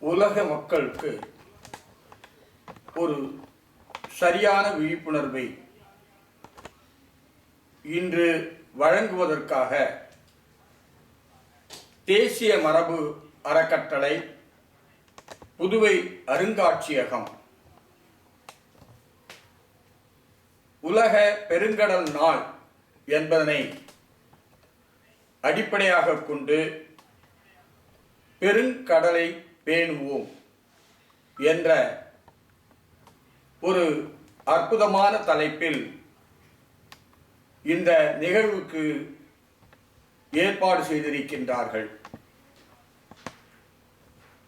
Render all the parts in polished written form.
உலக மக்களுக்கு ஒரு சரியான விழிப்புணர்வை இன்று வழங்குவதற்காக தேசிய மரபு அறக்கட்டளை, புதுவை அருங்காட்சியகம் உலக பெருங்கடல் நாள் என்பதனை அடிப்படையாக கொண்டு பெருங்கடலை பேணுவோம் என்ற ஒரு அற்புதமான தலைப்பில் இந்த நிகழ்வுக்கு ஏற்பாடு செய்திருக்கின்றார்கள்.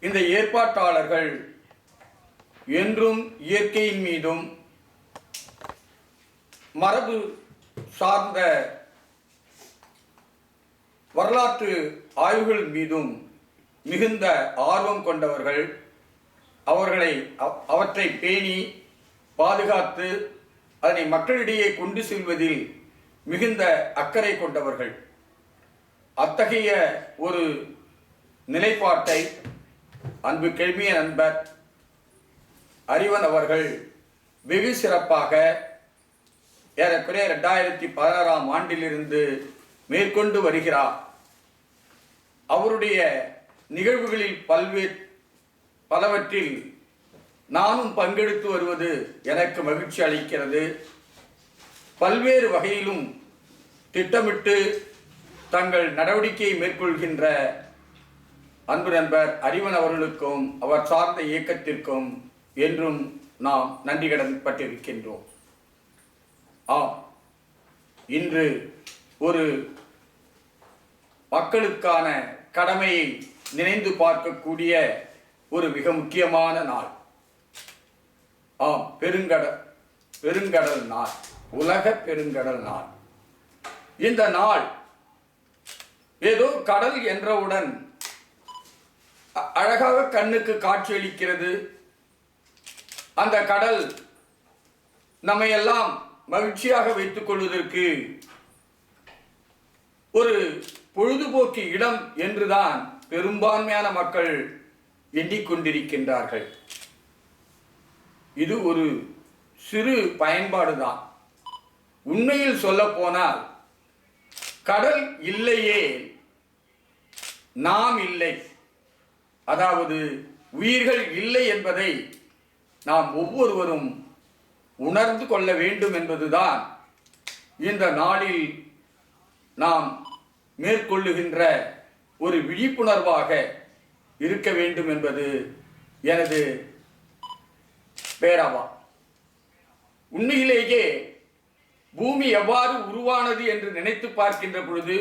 இந்த ஏற்பாட்டாளர்கள் என்றும் இயற்கையின் மீதும் மரபு சார்ந்த வரலாற்று ஆய்வுகள் மீதும் மிகுந்த ஆர்வம் கொண்டவர்கள். அவற்றை பேணி பாதுகாத்து அதனை மக்களிடையே கொண்டு செல்வதில் மிகுந்த அக்கறை கொண்டவர்கள். அத்தகைய ஒரு நிலைப்பாட்டை அன்புக்கெழுமிய நண்பர் அறிவன் அவர்கள் வெகு சிறப்பாக ஏறக்குறைய 2016ஆம் ஆண்டிலிருந்து மேற்கொண்டு வருகிறார். அவருடைய நிகழ்வுகளில் பலவற்றில் நானும் பங்கெடுத்து வருவது எனக்கு மகிழ்ச்சி அளிக்கிறது. பல்வேறு வகையிலும் திட்டமிட்டு தங்கள் நடவடிக்கையை மேற்கொள்கின்ற அன்பு நண்பர் அறிவன் அவர்களுக்கும் அவர் சார்ந்த இயக்கத்திற்கும் என்றும் நாம் நன்றி கடன் பட்டிருக்கின்றோம். ஆம், இன்று ஒரு மக்களுக்கான கடமையை நினைந்து பார்க்கக்கூடிய ஒரு மிக முக்கியமான நாள். ஆம், பெருங்கடல் நாள், உலக பெருங்கடல் நாள். இந்த நாள் ஏதோ கடல் என்றவுடன் அழகாக கண்ணுக்கு காட்சியளிக்கிறது. அந்த கடல் நம்மையெல்லாம் மகிழ்ச்சியாக வைத்துக் கொள்வதற்கு ஒரு பொழுதுபோக்கு இடம் என்றுதான் பெரும்பான்மையான மக்கள் எண்ணிக்கொண்டிருக்கின்றார்கள். இது ஒரு சிறு பயன்பாடுதான். உண்மையில் சொல்ல போனால் கடல் இல்லையே நாம் இல்லை, அதாவது உயிர்கள் இல்லை என்பதை நாம் ஒவ்வொருவரும் உணர்ந்து கொள்ள வேண்டும் என்பதுதான் இந்த நாளில் நாம் மேற்கொள்ளுகின்ற ஒரு விழிப்புணர்வாக இருக்க வேண்டும் என்பது எனது பேராவா. உண்மையிலேயே பூமி எவ்வாறு உருவானது என்று நினைத்து பார்க்கின்ற பொழுது,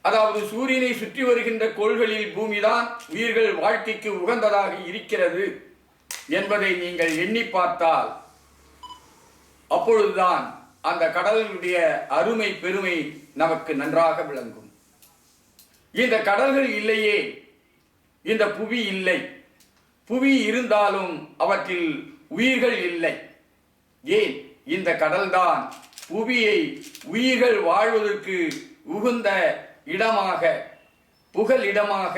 அதாவது சூரியனை சுற்றி வருகின்ற கோள்களில் பூமிதான் உயிர்கள் வாழ்க்கைக்கு உகந்ததாக இருக்கிறது என்பதை நீங்கள் எண்ணி பார்த்தால் அப்பொழுதுதான் அந்த கடலுடைய அருமை பெருமை நமக்கு நன்றாக விளங்கும். இந்த கடல்கள் இல்லையே இந்த புவி இல்லை. புவி இருந்தாலும் அவற்றில் உயிர்கள் இல்லை. ஏன்? இந்த கடல்தான் புவியை உயிர்கள் வாழ்வதற்கு உகுந்த இடமாக, புகழ் இடமாக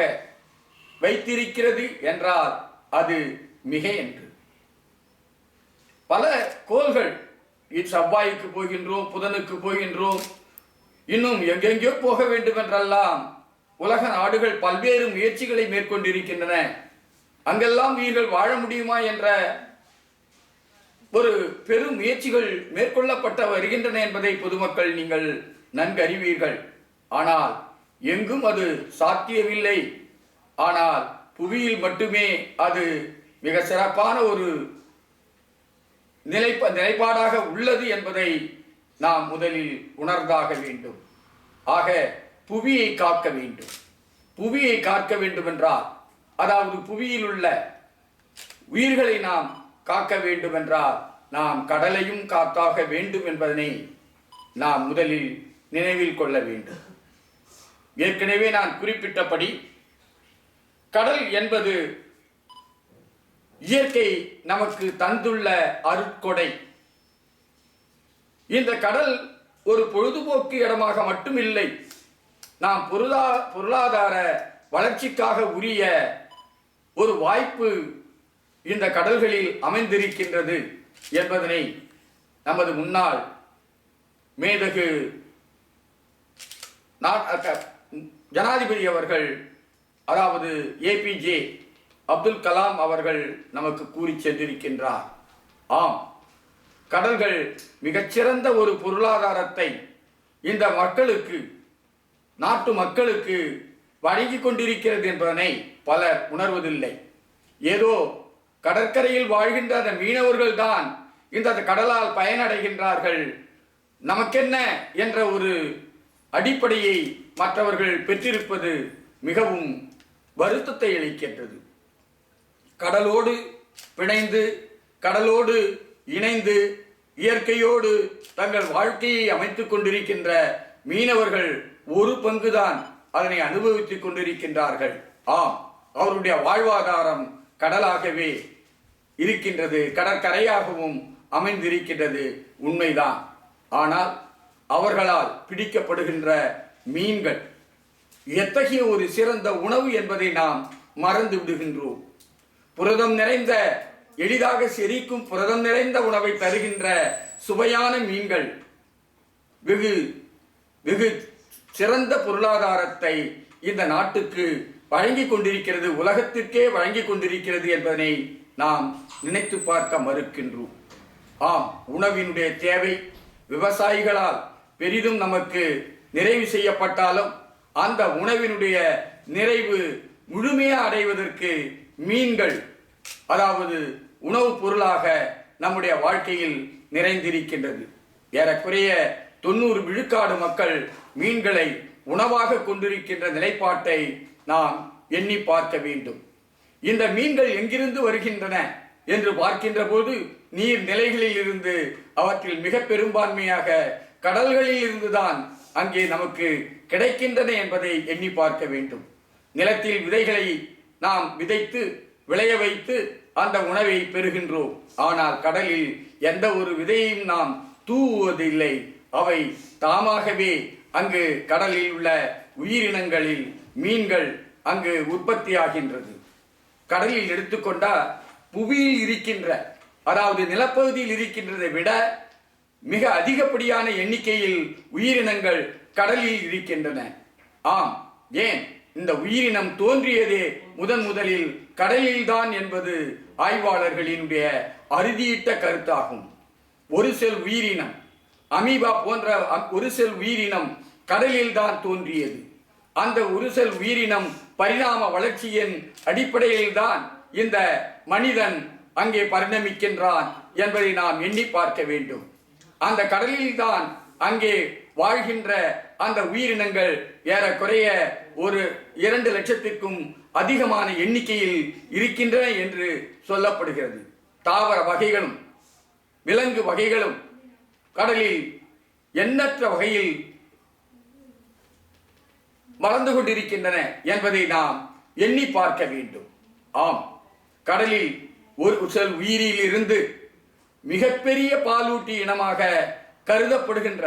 வைத்திருக்கிறது என்றால் அது மிக என்று. பல கோள்கள், செவ்வாய்க்கு போகின்றோம், புதனுக்கு போகின்றோம், இன்னும் எங்கெங்கோ போக வேண்டும் என்றெல்லாம் உலக நாடுகள் பல்வேறு முயற்சிகளை மேற்கொண்டிருக்கின்றன. அங்கெல்லாம் உயிர்கள் வாழ முடியுமா என்ற ஒரு பெரும் முயற்சிகள் மேற்கொள்ளப்பட்டு வருகின்றன என்பதை பொதுமக்கள் நீங்கள் நன்கு அறிவீர்கள். ஆனால் எங்கும் அது சாத்தியமில்லை. ஆனால் புவியில் மட்டுமே அது மிக சிறப்பான ஒரு நிலைப்பாடாக உள்ளது என்பதை நாம் முதலில் உணர்ந்தாக வேண்டும். ஆக புவியை காக்க வேண்டும். புவியை காக்க வேண்டும் என்றால், அதாவது புவியில் உள்ள உயிர்களை நாம் காக்க வேண்டும் என்றால் நாம் கடலையும் காத்தாக வேண்டும் என்பதனை நாம் முதலில் நினைவில் கொள்ள வேண்டும். ஏற்கனவே நான் குறிப்பிட்டபடி கடல் என்பது இயற்கை நமக்கு தந்துள்ள அருட்கொடை. இந்த கடல் ஒரு பொழுதுபோக்கு இடமாக மட்டுமில்லை, நாம் பொருளாதார வளர்ச்சிக்காக உரிய ஒரு வாய்ப்பு இந்த கடல்களில் அமைந்திருக்கின்றது என்பதனை நமது முன்னாள் மேதகு ஜனாதிபதி அவர்கள், அதாவது ஏபிஜே அப்துல் கலாம் அவர்கள் நமக்கு கூறி சென்றிருக்கின்றார். ஆம், கடல்கள் மிகச்சிறந்த ஒரு பொருளாதாரத்தை இந்த மக்களுக்கு, நாட்டு மக்களுக்கு வழங்கி கொண்டிருக்கிறது என்பதனை பலர் உணர்வதில்லை. ஏதோ கடற்கரையில் வாழ்கின்ற அந்த மீனவர்கள் தான் இந்த கடலால் பயனடைகின்றார்கள், நமக்கென்ன என்ற ஒரு அடிப்படையை மற்றவர்கள் பெற்றிருப்பது மிகவும் வருத்தத்தை அளிக்கின்றது. கடலோடு பிணைந்து, கடலோடு இணைந்து, இயற்கையோடு தங்கள் வாழ்க்கையை அமைத்துக் கொண்டிருக்கின்ற மீனவர்கள் ஒரு பங்குதான் அதனை அனுபவித்துக் கொண்டிருக்கின்றார்கள். ஆம், அவருடைய வாழ்வாதாரம் கடலாகவே இருக்கின்றது, கடற்கரையாகவும் அமைந்திருக்கின்றது, உண்மைதான். ஆனால் அவர்களால் பிடிக்கப்படுகின்ற மீன்கள் எத்தகைய ஒரு சிறந்த உணவு என்பதை நாம் மறந்து விடுகின்றோம். புரதம் நிறைந்த, எளிதாக செரிக்கும் புரதம் நிறைந்த உணவை தருகின்ற சுவையான மீன்கள் வெகு வெகு சிறந்த பொருளாதாரத்தை இந்த நாட்டுக்கு வழங்கி கொண்டிருக்கிறது, உலகத்திற்கே வழங்கி கொண்டிருக்கிறது என்பதனை நாம் நினைத்து பார்க்க மறுக்கின்றோம். ஆம், உணவினுடைய தேவை விவசாயிகளால் பெரிதும் நமக்கு நிறைவு செய்யப்பட்டாலும் அந்த உணவினுடைய நிறைவு முழுமையாக அடைவதற்கு மீன்கள், அதாவது உணவுப் பொருளாக நம்முடைய வாழ்க்கையில் நிறைந்திருக்கின்றது. ஏறக்குறைய 90 விழுக்காடு மக்கள் மீன்களை உணவாக கொண்டிருக்கின்ற நிலைப்பாட்டை நாம் எண்ணி பார்க்க வேண்டும். இந்த மீன்கள் எங்கிருந்து வருகின்றன என்று பார்க்கின்ற போது நீர் நிலைகளில் இருந்து, அவற்றில் மிக பெரும்பான்மையாக கடல்களில் இருந்துதான் அங்கே நமக்கு கிடைக்கின்றன என்பதை எண்ணி பார்க்க வேண்டும். நிலத்தில் விதைகளை நாம் விதைத்து விளைய வைத்து அந்த உணவை பெறுகின்றோம். ஆனால் கடலில் எந்த ஒரு விதையையும் நாம் தூவுவதில்லை. அவை தாமாகவே அங்கு கடலில் உள்ள உயிரினங்களில் மீன்கள் அங்கு உற்பத்தியாகின்றது. கடலில் எடுத்துக்கொண்டால் புவியில் இருக்கின்ற, அதாவது நிலப்பகுதியில் இருக்கின்றதை விட மிக அதிகப்படியான எண்ணிக்கையில் உயிரினங்கள் கடலில் இருக்கின்றன. ஆம், ஏன் இந்த உயிரினம் தோன்றியதே முதலில் கடலில்தான் என்பது ஆய்வாளர்களினுடைய அறுதியிட்ட கருத்தாகும். ஒரு செல் உயிரினம், அமீபா போன்ற ஒரு செல் உயிரினம் கடலில் தான் தோன்றியது. அந்த ஒரு செல் உயிரினம் பரிணாம வளர்ச்சியின் அடிப்படையில் தான் இந்த மனிதன் அங்கே பரிணமிக்கின்றான் என்பதை நாம் எண்ணி பார்க்க வேண்டும். அந்த கடலில் தான் அங்கே வாழ்கின்ற அந்த உயிரினங்கள் ஏறக்குறைய ஒரு 2 லட்சத்திற்கும் அதிகமான எண்ணிக்கையில் இருக்கின்றன என்று சொல்லப்படுகிறது. தாவர வகைகளும் விலங்கு வகைகளும் கடலில் எண்ணற்ற வகையில் வளர்ந்து கொண்டிருக்கின்றன என்பதை நாம் எண்ணி பார்க்க வேண்டும். ஆம், கடலில் ஒரு செல் உயிரில் இருந்து மிகப்பெரிய பாலூட்டி இனமாக கருதப்படுகின்ற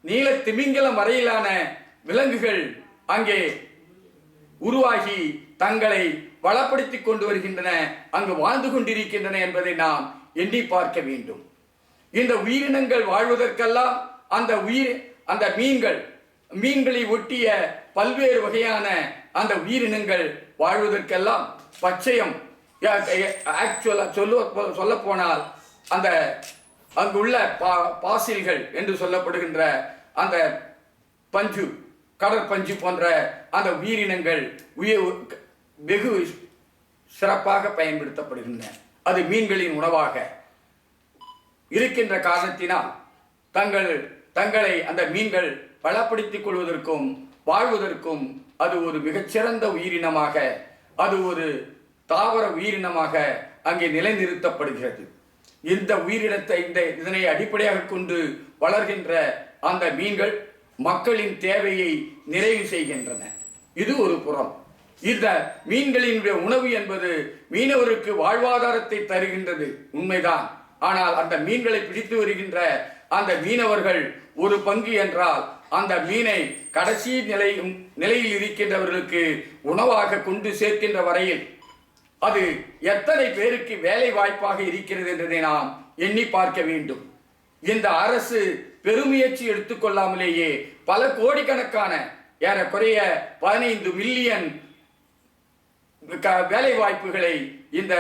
நீல திமிங்கலம் வரையிலான விலங்குகள் அங்கே உருவாகி தங்களை வளப்படுத்திக் கொண்டு வருகின்றன, அங்கு வாழ்ந்து கொண்டிருக்கின்றன என்பதை நாம் எண்ணி பார்க்க வேண்டும். இந்த உயிரினங்கள் வாழ்வதற்கெல்லாம் அந்த மீன்களை ஒட்டிய பல்வேறு வகையான அந்த உயிரினங்கள் வாழ்வதற்கெல்லாம் பச்சையம், சொல்ல போனால் அந்த அங்குள்ள பாசில்கள் என்று சொல்லப்படுகின்ற அந்த பஞ்சு, கடற்பஞ்சு போன்ற அந்த உயிரினங்கள் வெகு சிறப்பாக பயன்படுத்தப்படுகின்றன. அது மீன்களின் உணவாக இருக்கின்ற காரணத்தினால் தங்களை அந்த மீன்கள் பலப்படுத்திக் கொள்வதற்கும் வாழ்வதற்கும் அது ஒரு மிகச்சிறந்த உயிரினமாக, அது ஒரு தாவர உயிரினமாக அங்கே நிலைநிறுத்தப்படுகிறது. இந்த உயிரினத்தை இதனை அடிப்படையாக கொண்டு வளர்கின்ற அந்த மீன்கள் மக்களின் தேவையை நிறைவு செய்கின்றன. இது ஒரு புறம். இந்த மீன்களினுடைய உணவு என்பது மீனவருக்கு வாழ்வாதாரத்தை தருகின்றது, உண்மைதான். ஆனால் அந்த மீன்களை பிடித்து வருகின்ற அந்த மீனவர்கள் ஒரு பங்கு என்றால் அந்த மீனை கடைசி நிலையில் இருக்கின்றவர்களுக்கு உணவாக கொண்டு சேர்க்கின்ற வரையில் அது எத்தனை பேருக்கு வேலை வாய்ப்பாக இருக்கிறது என்பதை நாம் எண்ணி பார்க்க வேண்டும். இந்த அரசு பெருமுயற்சி எடுத்துக்கொள்ளாமலேயே பல கோடிக்கணக்கான ஏறக்குறைய 15 மில்லியன் வேலை வாய்ப்புகளை இந்த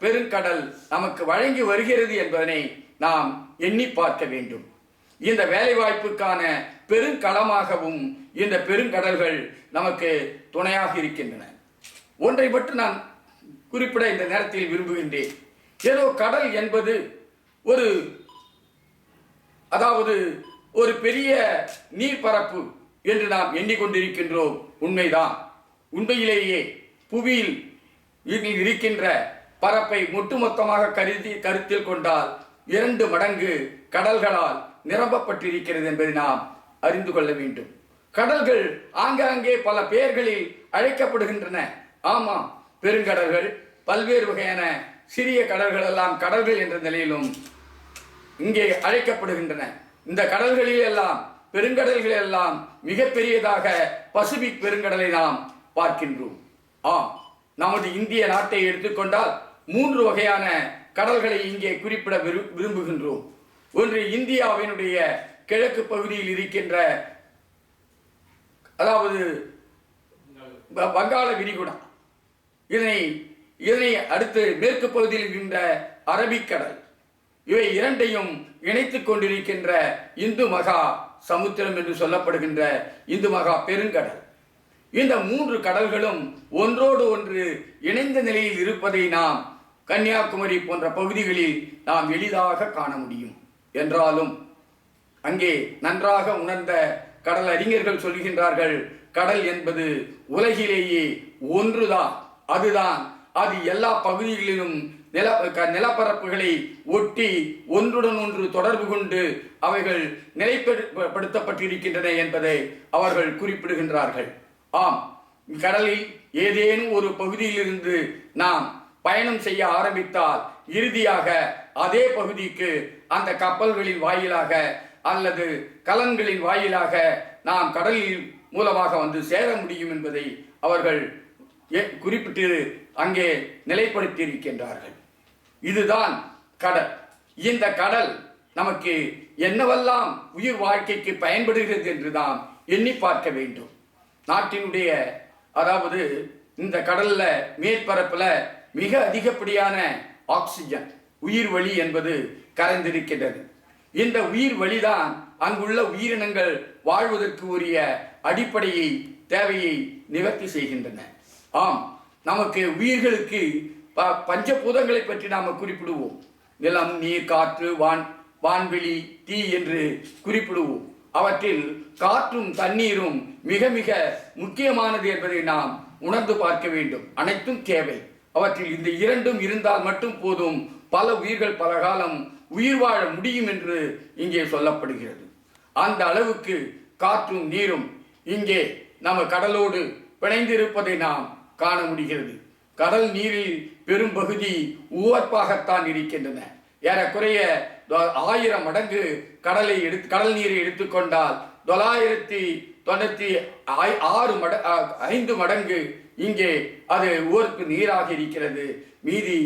பெருங்கடல் நமக்கு வழங்கி வருகிறது என்பதனை நாம் எண்ணி பார்க்க வேண்டும். இந்த வேலை வாய்ப்புக்கான பெருங்களமாகவும் இந்த பெருங்கடல்கள் நமக்கு துணையாக இருக்கின்றன. ஒன்றை மட்டும் நான் குறிப்பிட இந்த நேரத்தில் விரும்புகின்றேன். ஏதோ கடல் என்பது ஒரு பெரிய நீர்ப்பரப்பு என்று நாம் எண்ணிக்கொண்டிருக்கின்றோம். உண்மைதான். உண்மையிலேயே புவியில் இருக்கின்ற பரப்பை ஒட்டுமொத்தமாக கருத்தில் கொண்டால் 2 மடங்கு கடல்களால் நிரப்பப்பட்டிருக்கிறது என்பதை நாம் அறிந்து கொள்ள வேண்டும். கடல்கள் ஆங்காங்கே பல பெயர்களில் அழைக்கப்படுகின்றன. ஆமாம், பெருங்கடல்கள், பல்வேறு வகையான சிறிய கடல்கள் எல்லாம் கடல்கள் என்ற நிலையிலும் இங்கே அழைக்கப்படுகின்றன. இந்த கடல்களில் எல்லாம் பெருங்கடல்கள் எல்லாம் மிக பெரியதாக பசிபிக் பெருங்கடலை நாம் பார்க்கின்றோம். ஆம், நமது இந்திய நாட்டை எடுத்துக்கொண்டால் 3 வகையான கடல்களை இங்கே குறிப்பிட விரும்புகின்றோம். ஒன்று இந்தியாவினுடைய கிழக்கு பகுதியில் இருக்கின்ற வங்காள விரிகுடா, இதனை அடுத்து மேற்கு பகுதியில் இருக்கின்ற அரபிக்கடல், இவை இரண்டையும் இணைத்துக் கொண்டிருக்கின்ற இந்து மகா சமுத்திரம் என்று சொல்லப்படுகின்ற இந்து மகா பெருங்கடல். இந்த 3 கடல்களும் ஒன்றோடு ஒன்று இணைந்த நிலையில் இருப்பதை நாம் கன்னியாகுமரி போன்ற பகுதிகளில் நாம் எளிதாக காண முடியும். என்றாலும் அங்கே நன்றாக உணர்ந்த கடல் அறிஞர்கள் சொல்கின்றார்கள், கடல் என்பது உலகிலேயே ஒன்றுதான். அது எல்லா பகுதிகளிலும் நிலப்பரப்புகளை ஒட்டி ஒன்றுடன் ஒன்று தொடர்பு கொண்டு அவைகள் நிலைப்படுத்தப்பட்டிருக்கின்றன என்பதை அவர்கள் குறிப்பிடுகின்றார்கள். ஆம், கடலில் ஏதேனும் ஒரு பகுதியிலிருந்து நாம் பயணம் செய்ய ஆரம்பித்தால் இறுதியாக அதே பகுதிக்கு அந்த கப்பல்களின் வாயிலாக அல்லது கலன்களின் வாயிலாக நாம் கடலில் மூலமாக வந்து சேர முடியும் என்பதை அவர்கள் குறிப்பிட்டு அங்கே நிலைப்படுத்தி இருக்கின்றார்கள். இதுதான் கடல். இந்த கடல் நமக்கு என்னவெல்லாம் உயிர் வாழ்க்கைக்கு பயன்படுகிறது என்று நாம் எண்ணி பார்க்க வேண்டும். நாட்டினுடைய இந்த கடல்ல மேற்பரப்புல மிக அதிகப்படியான ஆக்சிஜன், உயிர் வளி என்பது கலந்திருக்கின்றது. இந்த உயிர் வழிதான் அங்குள்ள உயிரினங்கள் வாழ்வதற்கு உரிய அடிப்படையை தேவையை நிவர்த்தி செய்கின்றன. ஆம், நமக்கு உயிர்களுக்கு பஞ்சபூதங்களை பற்றி நாம் குறிப்பிடுவோம். நிலம், நீர், காற்று, வான்வெளி, தீ என்று குறிப்பிடுவோம். அவற்றில் காற்றும் தண்ணீரும் மிக மிக முக்கியமானது என்பதை நாம் உணர்ந்து பார்க்க வேண்டும். அனைத்தும் தேவை. அவற்றில் இந்த 2ம் இருந்தால் மட்டும் போதும், பல உயிர்கள் பல காலம் உயிர் வாழ முடியும் என்று இங்கே சொல்லப்படுகிறது. அந்த அளவுக்கு காற்றும் நீரும் இங்கே நம்ம கடலோடு பிணைந்திருப்பதை நாம் காண முடிகிறது. கடல் நீரில் பெரும் பகுதி உவர்ப்பாகத்தான் இருக்கின்றன. ஏறக்குறைய 1000 மடங்கு கடல் நீரை எடுத்துக்கொண்டால் 996 மடங்கு இங்கே அது உவர்ப்பு நீராக இருக்கிறது. மீதி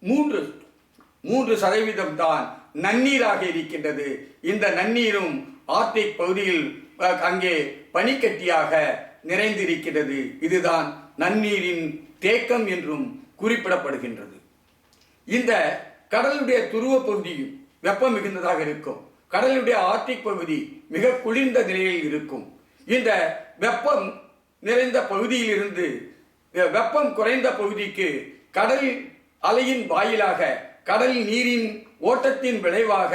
3% தான் நன்னீராக இருக்கின்றது. இந்த நன்னீரும் ஆர்க்டிக் பகுதியில் அங்கே பனிக்கட்டியாக நிறைந்திருக்கிறது. இதுதான் நன்னீரின் தேக்கம் என்றும் குறிப்பிடப்படுகின்றது. இந்த கடலுடைய துருவ பகுதியும் வெப்பம் மிகுந்ததாக இருக்கும். கடலுடைய ஆர்க்டிக் பகுதி மிக குளிர்ந்த நிலையில் இருக்கும். இந்த வெப்பம் நிறைந்த பகுதியிலிருந்து வெப்பம் குறைந்த பகுதிக்கு கடல் அலையின் வாயிலாக, கடல் நீரின் ஓட்டத்தின் விளைவாக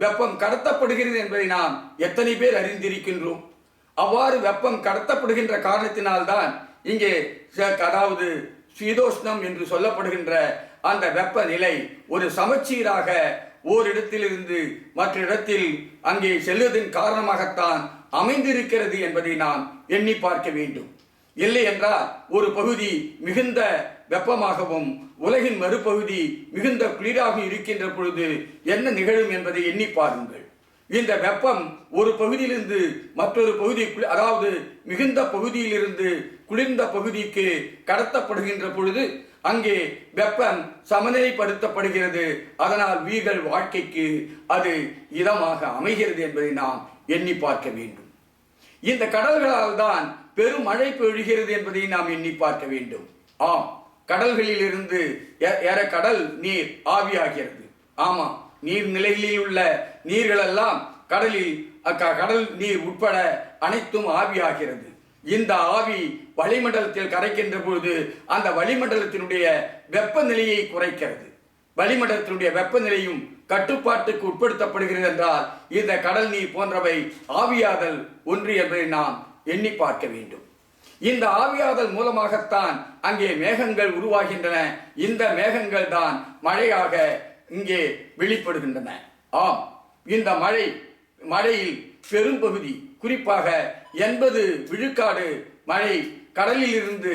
வெப்பம் கடத்தப்படுகிறது என்பதை நாம் எத்தனை பேர் அறிந்திருக்கின்றோம்? அவ்வாறு வெப்பம் கடத்தப்படுகின்ற காரணத்தினால்தான் இங்கே சீதோஷ்ணம் என்று சொல்லப்படுகின்ற அந்த வெப்பநிலை ஒரு சமச்சீராக ஓரிடத்திலிருந்து மற்ற இடத்தில் அங்கே செல்வதன் காரணமாகத்தான் அமைந்திருக்கிறது என்பதை நாம் எண்ணி பார்க்க வேண்டும். இல்லை என்றால் ஒரு பகுதி மிகுந்த வெப்பமாகவும் உலகின் மறுபகுதி மிகுந்த குளிராக இருக்கின்ற பொழுது என்ன நிகழும் என்பதை எண்ணி பாருங்கள். இந்த வெப்பம் ஒரு பகுதியிலிருந்து மற்றொரு பகுதி, அதாவது மிகுந்த பகுதியிலிருந்து குளிர்ந்த பகுதிக்கு கடத்தப்படுகின்ற பொழுது அங்கே வெப்பம் சமநிலைப்படுத்தப்படுகிறது. அதனால் உயிர்கள் வாழ்க்கைக்கு அது இதமாக அமைகிறது என்பதை நாம் எண்ணி பார்க்க வேண்டும். இந்த கடல்களால் தான் பெரும் மழை பொழிகிறது என்பதை நாம் எண்ணி பார்க்க வேண்டும். ஆம், கடல்களில் இருந்து கடல் நீர் ஆவியாகிறது. ஆமா, நீர்நிலைகளில் உள்ள நீர்கள் எல்லாம் கடல் நீர் உட்பட அனைத்தும் ஆவியாகிறது. இந்த ஆவி வளிமண்டலத்தில் கரைக்கின்ற பொழுது அந்த வளிமண்டலத்தினுடைய வெப்பநிலையை குறைக்கிறது. வளிமண்டலத்தினுடைய வெப்பநிலையும் கட்டுப்பாட்டுக்கு உட்படுத்தப்படுகிறது என்றால் இந்த கடல் நீர் போன்றவை ஆவியாதல் ஒன்று என்பதை நாம் எண்ணி பார்க்க வேண்டும். இந்த ஆவியாதல் மூலமாகத்தான் அங்கே மேகங்கள் உருவாகின்றன. இந்த மேகங்கள் தான் மழையாக இங்கே வெளிப்படுகின்றன. ஆம், இந்த மழையில் பெரும்பகுதி, குறிப்பாக 80 விழுக்காடு மழை கடலில் இருந்து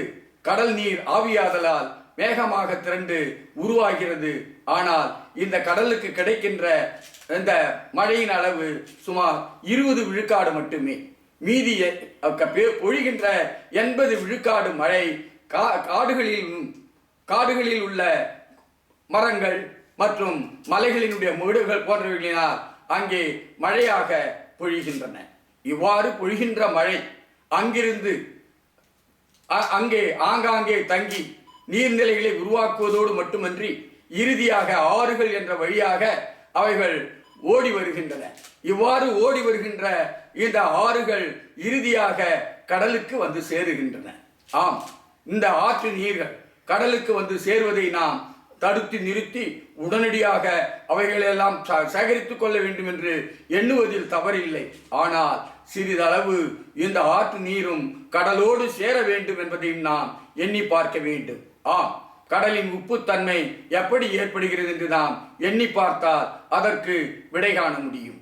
கடல் நீர் ஆவியாதலால் மேகமாக திரண்டு உருவாகிறது. ஆனால் இந்த கடலுக்கு கிடைக்கின்ற இந்த மழையின் அளவு சுமார் 20 விழுக்காடு மட்டுமே. மீதி பொழிகின்ற 80 விழுக்காடு மழை காடுகளில் உள்ள மரங்கள் மற்றும் மலைகளினுடைய மேடுகள் போன்றவைகளினால் அங்கே மழையாக பொழிகின்றன. இவ்வாறு பொழிகின்ற மழை அங்கிருந்து அங்கே ஆங்காங்கே தங்கி நீர்நிலைகளை உருவாக்குவதோடு மட்டுமன்றி இறுதியாக ஆறுகள் என்ற வழியாக அவைகள் ஓடி வருகின்றன. இவ்வாறு ஓடி வருகின்ற இந்த ஆறுகள் இறுதியாக கடலுக்கு வந்து சேருகின்றன. ஆம், இந்த ஆற்று நீர்கள் கடலுக்கு வந்து சேருவதை நாம் தடுத்து நிறுத்தி உடனடியாக அவைகளெல்லாம் சேகரித்துக் கொள்ள வேண்டும் என்று எண்ணுவதில் தவறில்லை. ஆனால் சிறிதளவு இந்த ஆற்று நீரும் கடலோடு சேர வேண்டும் என்பதையும் நாம் எண்ணி பார்க்க வேண்டும். ஆம், கடலின் உப்புத்தன்மை எப்படி ஏற்படுகிறது என்று நாம் எண்ணி பார்த்தால் அதற்கு விடை காண முடியும்.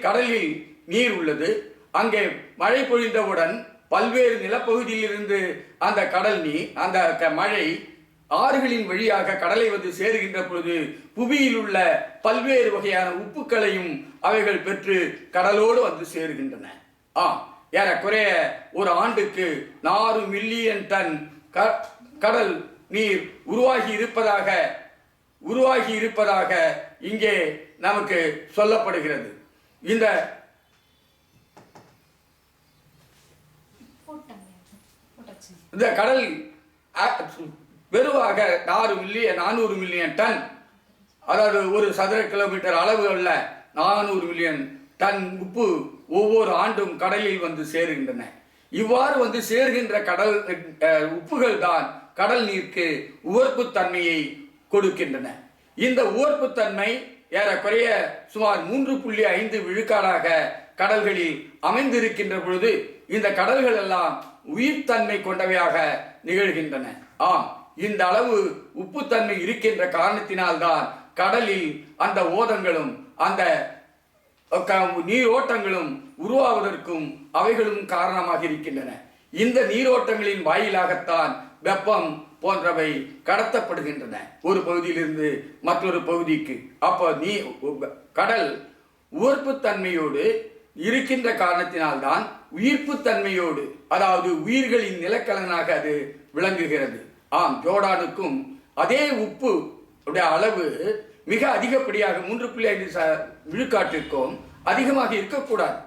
கடலில் நீர் உள்ளது. அங்கே மழை பொழிந்தவுடன் பல்வேறு நிலப்பகுதியில் இருந்து அந்த கடல் நீர், அந்த மழை ஆறுகளின் வழியாக கடலை வந்து சேருகின்ற பொழுது புவியில் உள்ள பல்வேறு வகையான உப்புக்களையும் அவைகள் பெற்று கடலோடு வந்து சேருகின்றன. ஏறக்குறைய ஒரு ஆண்டுக்கு 4 மில்லியன் டன் கடல் நீர் உருவாகி இருப்பதாக இங்கே நமக்கு சொல்லப்படுகிறது. இந்த கடல் வெறுவாக 400 மில்லியன் டன், அதாவது ஒரு சதுர கிலோமீட்டர் அளவு அல்ல, 400 மில்லியன் டன் உப்பு ஒவ்வொரு ஆண்டும் கடலில் வந்து சேருகின்றன. இவ்வாறு வந்து சேர்கின்ற கடல் உப்புகள் தான் கடல் நீருக்கு உவர்ப்பு தன்மையை கொடுக்கின்றன. இந்த உவர்ப்பு தன்மை ஏறக்குறைய சுமார் 3.5 விழுக்காடாக கடல்களில் அமைந்திருக்கின்ற பொழுது இந்த கடல்கள் எல்லாம் உயிர்த்தன்மை கொண்டவையாக நிகழ்கின்றன. ஆம், இந்த அளவு உப்புத்தன்மை இருக்கின்ற காரணத்தினால்தான் கடலில் அந்த ஓதங்களும் அந்த நீரோட்டங்களும் உருவாவதற்கும் அவைகளும் காரணமாக இருக்கின்றன. இந்த நீரோட்டங்களின் வாயிலாகத்தான் வெப்பம் போன்றவை கடத்தப்படுகின்றன ஒரு பகுதியிலிருந்து மற்றொரு பகுதிக்கு. அப்போ கடல் உவர்ப்புத்தன்மையோடு இருக்கின்ற காரணத்தினால்தான் உயிர்ப்புத்தன்மையோடு, அதாவது உயிர்களின் நிலக்கலனாக அது விளங்குகிறது. ஆம், ஜோர்டானுக்கும் அதே உப்பு அளவு மிக அதிகப்படியாக 3.5 விழுக்காட்டிற்கும் அதிகமாக இருக்கக்கூடாது.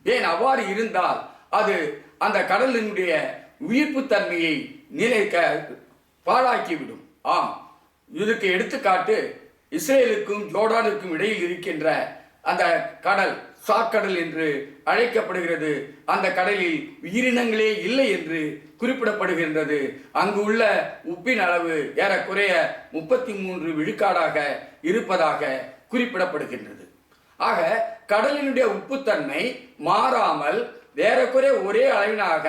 ஏன் அவ்வாறு இருந்தால் அது அந்த கடலினுடைய உயிர்ப்பு தன்மையை பாழாக்கிவிடும். ஆம், இதுக்கு எடுத்துக்காட்டு இஸ்ரேலுக்கும் ஜோர்டானுக்கும் இடையில் இருக்கின்ற அந்த கடல் சாக்கடல் என்று அழைக்கப்படுகிறது. அந்த கடலில் உயிரினங்களே இல்லை என்று குறிப்பிடப்படுகின்றது. அங்கு உள்ள உப்பின் அளவு ஏறக்குறைய 33 விழுக்காடாக இருப்பதாக குறிப்பிடப்படுகின்றது. ஆக கடலினுடைய உப்புத்தன்மை மாறாமல் ஏறக்குறைய ஒரே அளவினாக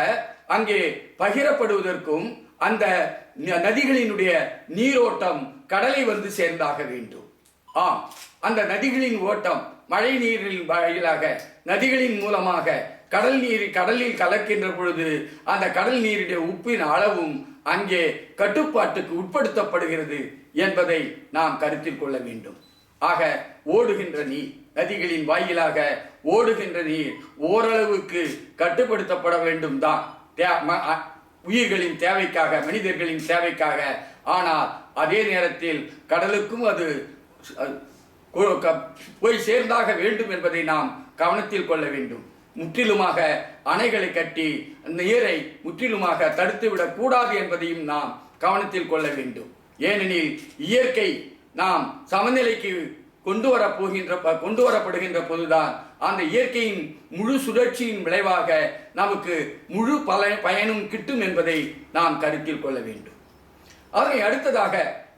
அங்கே பகிரப்படுவதற்கும் அந்த நதிகளினுடைய நீரோட்டம் கடலை வந்து சேர்ந்தாக வேண்டும். ஆம், அந்த நதிகளின் ஓட்டம் மழை நீரின் வாயிலாக நதிகளின் மூலமாக கடலில் கலக்கின்ற பொழுது அந்த கடல் நீருடைய உப்பின் அளவும் அங்கே கட்டுப்பாட்டுக்கு உட்படுத்தப்படுகிறது என்பதை நாம் கருத்தில் கொள்ள வேண்டும். ஆக ஓடுகின்ற நீர், நதிகளின் வாயிலாக ஓடுகின்ற நீர் ஓரளவுக்கு கட்டுப்படுத்தப்பட வேண்டும் தான் உயிர்களின் தேவைக்காக, மனிதர்களின் தேவைக்காக. ஆனால் அதே நேரத்தில் கடலுக்கும் அது போய் சேர்ந்தாக வேண்டும் என்பதை நாம் கவனத்தில் கொள்ள வேண்டும். முற்றிலுமாக அணைகளை கட்டி நீரை முற்றிலுமாக தடுத்துவிடக் கூடாது என்பதையும் நாம் கவனத்தில் கொள்ள வேண்டும். ஏனெனில் இயற்கை நாம் சமநிலைக்கு கொண்டு வரப்படுகின்ற போதுதான் அந்த இயற்கையின் முழு சுழற்சியின் விளைவாக நமக்கு முழு பயனும் கிட்டும் என்பதை நாம் கருத்தில் கொள்ள வேண்டும். அதனை அடுத்ததாக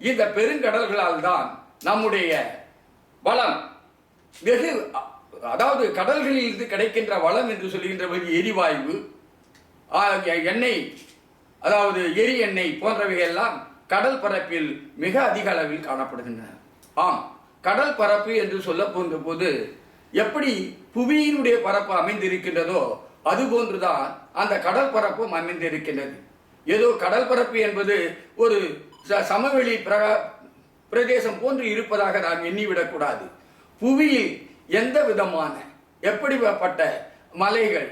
இந்த பெருங்கடல்களால் தான் நம்முடைய வளம் வெகு, அதாவது கடல்களில் இருந்து கிடைக்கின்ற வளம் என்று சொல்கின்ற எரிவாயு, எண்ணெய், அதாவது எரி எண்ணெய் போன்றவையெல்லாம் கடல் பரப்பில் மிக அதிக அளவில் காணப்படுகின்றன. ஆம், கடல் பரப்பு என்று சொல்ல போன்ற போது எப்படி புவியினுடைய பரப்பு அமைந்திருக்கின்றதோ அதுபோன்றுதான் அந்த கடல் பரப்பும் அமைந்திருக்கின்றது. ஏதோ கடல் பரப்பு என்பது ஒரு சமவெளி பிரதேசம் போன்று இருப்பதாக நாம் எண்ணிவிடக்கூடாது. புவியில் எந்த விதமான எப்படிப்பட்ட மலைகள்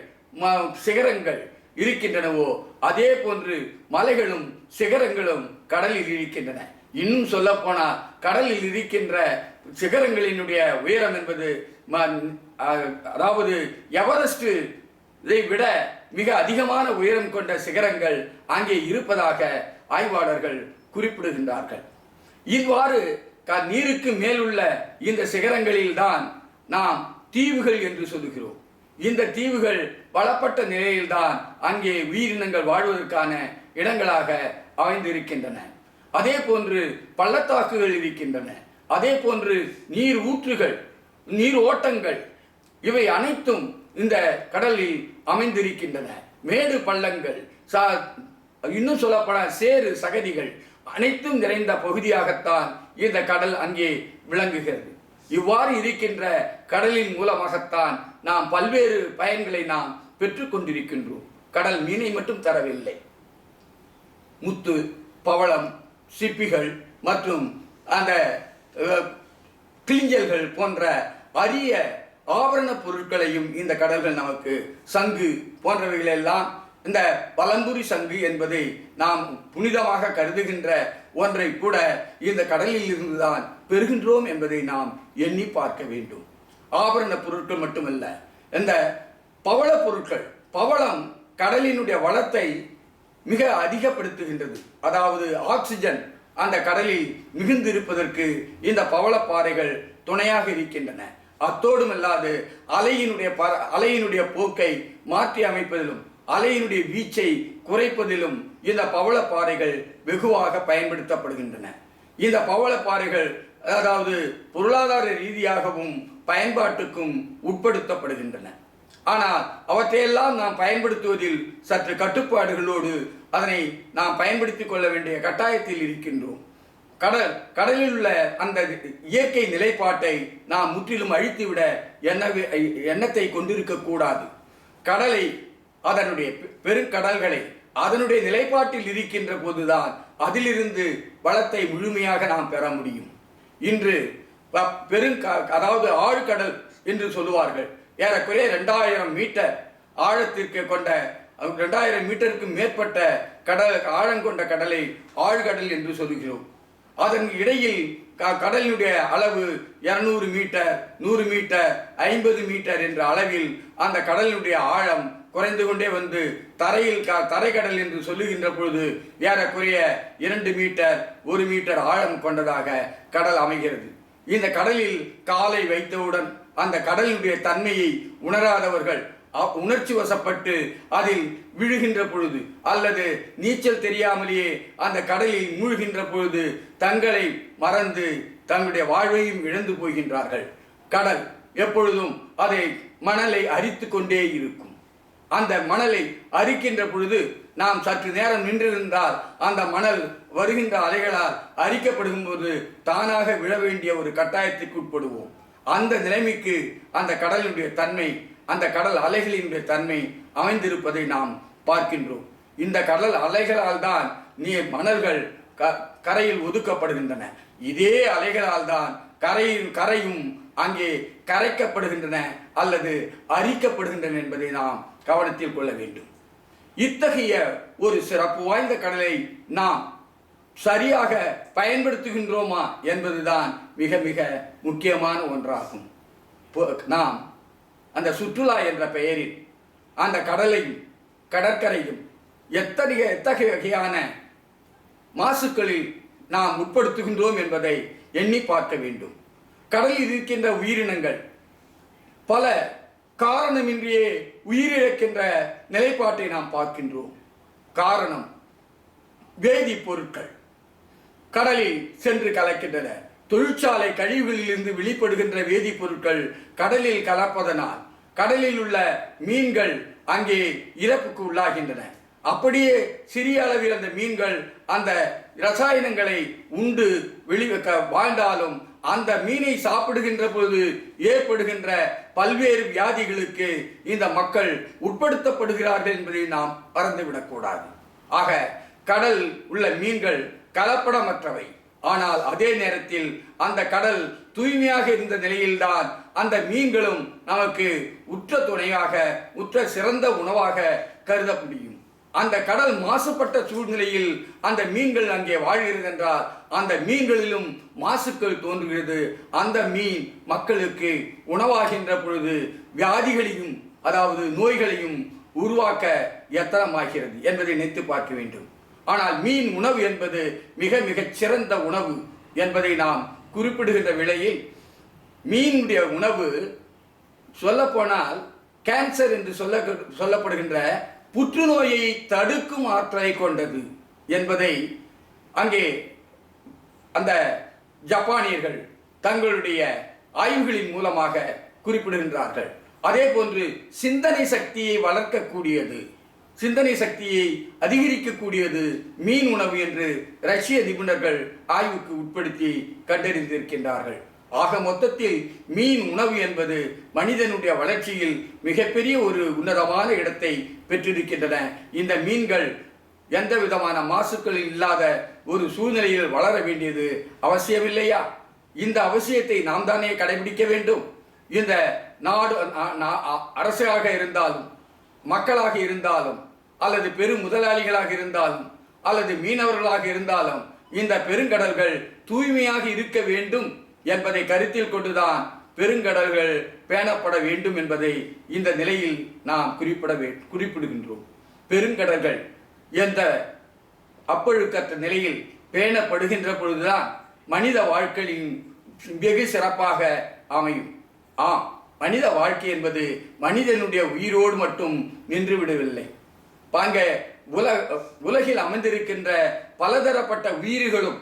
சிகரங்கள் இருக்கின்றனவோ அதே போன்று மலைகளும் சிகரங்களும் கடலில் இருக்கின்றன. இன்னும் சொல்ல போனால் கடலில் இருக்கின்ற சிகரங்களினுடைய உயரம் என்பது அதாவது எவரெஸ்ட் இதை விட மிக அதிகமான உயரம் கொண்ட சிகரங்கள் அங்கே இருப்பதாக ஆய்வாளர்கள் குறிப்பிடுகின்றார்கள். இவ்வாறு நீருக்கு மேலுள்ள இந்த சிகரங்களில் தான் நாம் தீவுகள் என்று சொல்லுகிறோம். இந்த தீவுகள் பலப்பட்ட நிலையில்தான் அங்கே உயிரினங்கள் வாழ்வதற்கான இடங்களாக அமைந்திருக்கின்றன. அதே போன்று பள்ளத்தாக்குகள் இருக்கின்றன. அதே போன்று நீர் ஊற்றுகள், நீர் ஓட்டங்கள், இவை அனைத்தும் இந்த கடலில் அமைந்திருக்கின்றன. மேடு பள்ளங்கள், இன்னும் சொல்லப்பட சேறு சகதிகள் அனைத்தும் நிறைந்த பகுதியாகத்தான் இந்த கடல் அங்கே விளங்குகிறது. இவ்வாறு இருக்கின்ற கடலின் மூலமாகத்தான் நாம் பல்வேறு பயன்களை நாம் பெற்றுக்கொண்டிருக்கின்றோம். கடல் மீனை மட்டும் தரவில்லை, முத்து, பவளம், சிப்பிகள் மற்றும் அந்த கிளிஞ்சல்கள் போன்ற அரிய ஆபரண பொருட்களையும் இந்த கடல்கள் நமக்கு, சங்கு போன்றவைகளெல்லாம், இந்த பலம்புரி சங்கு என்பதை நாம் புனிதமாக கருதுகின்ற ஒன்றை கூட இந்த கடலில் இருந்துதான் பெறுகின்றோம் என்பதை நாம் எண்ணி பார்க்க வேண்டும். ஆபரண பொருட்கள் மட்டுமல்ல, இந்த பவள பொருட்கள், பவளம் கடலினுடைய வளத்தை மிக அதிகப்படுத்துகின்றது. அதாவது ஆக்சிஜன் அந்த கடலில் மிகுந்திருப்பதற்கு இந்த பவளப்பாறைகள் துணையாக இருக்கின்றன. அத்தோடுமல்லாது அலையினுடைய போக்கை மாற்றி அமைப்பதிலும் அலையினுடைய வீச்சை குறைப்பதிலும் இந்த பவளப்பாறைகள் வெகுவாக பயன்படுத்தப்படுகின்றன. இந்த பவளப்பாறைகள் அதாவது பொருளாதார ரீதியாகவும் பயன்பாட்டுக்கும் உட்படுத்தப்படுகின்றன. ஆனால் அவற்றையெல்லாம் நாம் பயன்படுத்துவதில் சற்று கட்டுப்பாடுகளோடு அதனை நாம் பயன்படுத்திக் கொள்ள வேண்டிய கட்டாயத்தில் இருக்கின்றோம். கடலில் உள்ள அந்த இயற்கை நிலைப்பாட்டை நாம் முற்றிலும் அழித்துவிட எண்ணத்தை கொண்டிருக்கக்கூடாது. கடலை, அதனுடைய பெருங்கடல்களை அதனுடைய நிலைப்பாட்டில் இருக்கின்ற போதுதான் அதிலிருந்து வளத்தை முழுமையாக நாம் பெற முடியும். இன்று அதாவது ஆழ்கடல் என்று சொல்லுவார்கள். ஏறக்குறைய 2000 மீட்டர் ஆழத்திற்கு கொண்ட 2000 மீட்டருக்கு மேற்பட்ட ஆழங்கொண்ட கடலை ஆழ்கடல் என்று சொல்லுகிறோம். அதன் இடையில் கடலினுடைய அளவு 200 மீட்டர், 100 மீட்டர், 50 மீட்டர் என்ற அளவில் அந்த கடலினுடைய ஆழம் குறைந்து கொண்டே வந்து தரைக்கடல் என்று சொல்லுகின்ற பொழுது ஏறக்குறைய 2 மீட்டர், 1 மீட்டர் ஆழம் கொண்டதாக கடல் அமைகிறது. இந்த கடலில் காலை வைத்தவுடன் அந்த கடலினுடைய தன்மையை உணராதவர்கள் உணர்ச்சி வசப்பட்டு அதில் விழுகின்ற பொழுது அல்லது நீச்சல் தெரியாமலேயே அந்த கடலில் மூழ்கின்ற பொழுது தங்களை மறந்து தங்களுடைய வாழ்வையும் இழந்து போகின்றார்கள். கடல் எப்பொழுதும் அதை மணலை அரித்து கொண்டே இருக்கும். அந்த மணலை அரிக்கின்ற பொழுது நாம் சற்று நேரம் நின்றிருந்தால் அந்த மணல் வருகின்ற அலைகளால் அரிக்கப்படும் போது தானாக விழ வேண்டிய ஒரு கட்டாயத்துக்கு உட்படுவோம். அந்த நிலைமைக்கு அந்த கடலினுடைய தன்மை, அந்த கடல் அலைகளினுடைய தன்மை அமைந்திருப்பதை நாம் பார்க்கின்றோம். இந்த கடல் அலைகளால் தான் மணல்கள் கரையில் ஒதுக்கப்படுகின்றன. இதே அலைகளால் தான் கரையும் அங்கே கரைக்கப்படுகின்றன அல்லது அரிக்கப்படுகின்றன என்பதை நாம் கவனத்தில் கொள்ள வேண்டும். இத்தகைய ஒரு சிறப்பு வாய்ந்த கடலை நாம் சரியாக பயன்படுத்துகின்றோமா என்பதுதான் மிக மிக முக்கியமான ஒன்றாகும். நாம் அந்த சுற்றுலா என்ற பெயரில் அந்த கடலையும் கடற்கரையும் எத்தகைய வகையான மாசுக்களில் நாம் உட்படுத்துகின்றோம் என்பதை எண்ணி பார்க்க வேண்டும். கடலில் இருக்கின்ற உயிரினங்கள் பல காரணமின்றியே உயிரிழக்கின்ற நிலைப்பாட்டை நாம் பார்க்கின்றோம். காரணம், வேதிப்பொருட்கள் கடலில் சென்று கலக்கின்றன. தொழிற்சாலை கழிவுகளிலிருந்து வெளிப்படுகின்ற வேதிப்பொருட்கள் கடலில் கலப்பதனால் கடலில் உள்ள மீன்கள் அங்கே இறப்புக்கு உள்ளாகின்றன. அப்படியே சிறிய அளவில் அந்த மீன்கள் அந்த ரசாயனங்களை உண்டு வாழ்ந்தாலும் அந்த மீனை சாப்பிடுகின்ற பொழுது ஏற்படுகின்ற பல்வேறு வியாதிகளுக்கு இந்த மக்கள் உட்படுத்தப்படுகிறார்கள் என்பதை நாம் மறந்துவிடக்கூடாது. ஆக கடல் உள்ள மீன்கள் கலப்படமற்றவை. ஆனால் அதே நேரத்தில் அந்த கடல் தூய்மையாக இருந்த நிலையில்தான் அந்த மீன்களும் நமக்கு உற்ற துணையாக உற்ற சிறந்த உணவாக கருத முடியும். அந்த கடல் மாசுபட்ட சூழ்நிலையில் அந்த மீன்கள் அங்கே வாழ்கிறது என்றால் அந்த மீன்களிலும் மாசுக்கள் தோன்றுகிறது. அந்த மீன் மக்களுக்கு உணவாகின்ற பொழுது வியாதிகளையும் அதாவது நோய்களையும் உருவாக்க எத்தனமாகிறது என்பதை நினைத்து பார்க்க வேண்டும். ஆனால் மீன் உணவு என்பது மிக மிகச் சிறந்த உணவு என்பதை நாம் குறிப்பிடுகின்ற வேளையில் மீனுடைய உணவு சொல்லப்போனால் கேன்சர் என்று சொல்லப்படுகின்ற புற்றுநோயை தடுக்கும் ஆற்றலை கொண்டது என்பதை அங்கே அந்த ஜப்பானியர்கள் தங்களுடைய ஆய்வுகளின் மூலமாக குறிப்பிடுகின்றார்கள். அதே போன்று சிந்தனை சக்தியை வளர்க்கக்கூடியது, சிந்தனை சக்தியை அதிகரிக்கக்கூடியது மீன் உணவு என்று ரஷ்ய நிபுணர்கள் ஆய்வுக்கு உட்படுத்தி கண்டறிந்திருக்கின்றார்கள். ஆக மொத்தத்தில் மீன் உணவு என்பது மனிதனுடைய வளர்ச்சியில் மிகப்பெரிய ஒரு உன்னதமான இடத்தை பெற்றிருக்கின்றன. இந்த மீன்கள் எந்த விதமான மாசுக்கள் இல்லாத ஒரு சூழ்நிலையில் வளர வேண்டியது அவசியமில்லையா? இந்த அவசியத்தை நாம் தானே கடைபிடிக்க வேண்டும். இந்த நாடு அரசாக இருந்தாலும் மக்களாக இருந்தாலும் அல்லது பெரும் முதலாளிகளாக இருந்தாலும் அல்லது மீனவர்களாக இருந்தாலும் இந்த பெருங்கடல்கள் தூய்மையாக இருக்க வேண்டும் என்பதை கருத்தில் கொண்டுதான் பெருங்கடல்கள் பேணப்பட வேண்டும் என்பதை இந்த நிலையில் நாம் குறிப்பிடுகின்றோம். பெருங்கடல்கள் எந்த அப்பழுக்கற்ற நிலையில் பேணப்படுகின்ற பொழுதுதான் மனித வாழ்க்கையின் வெகு சிறப்பாக அமையும். மனித வாழ்க்கை என்பது மனிதனுடைய உயிரோடு மட்டும் நின்றுவிடவில்லை. பாங்க உலகில் அமைந்திருக்கின்ற பலதரப்பட்ட உயிர்களும்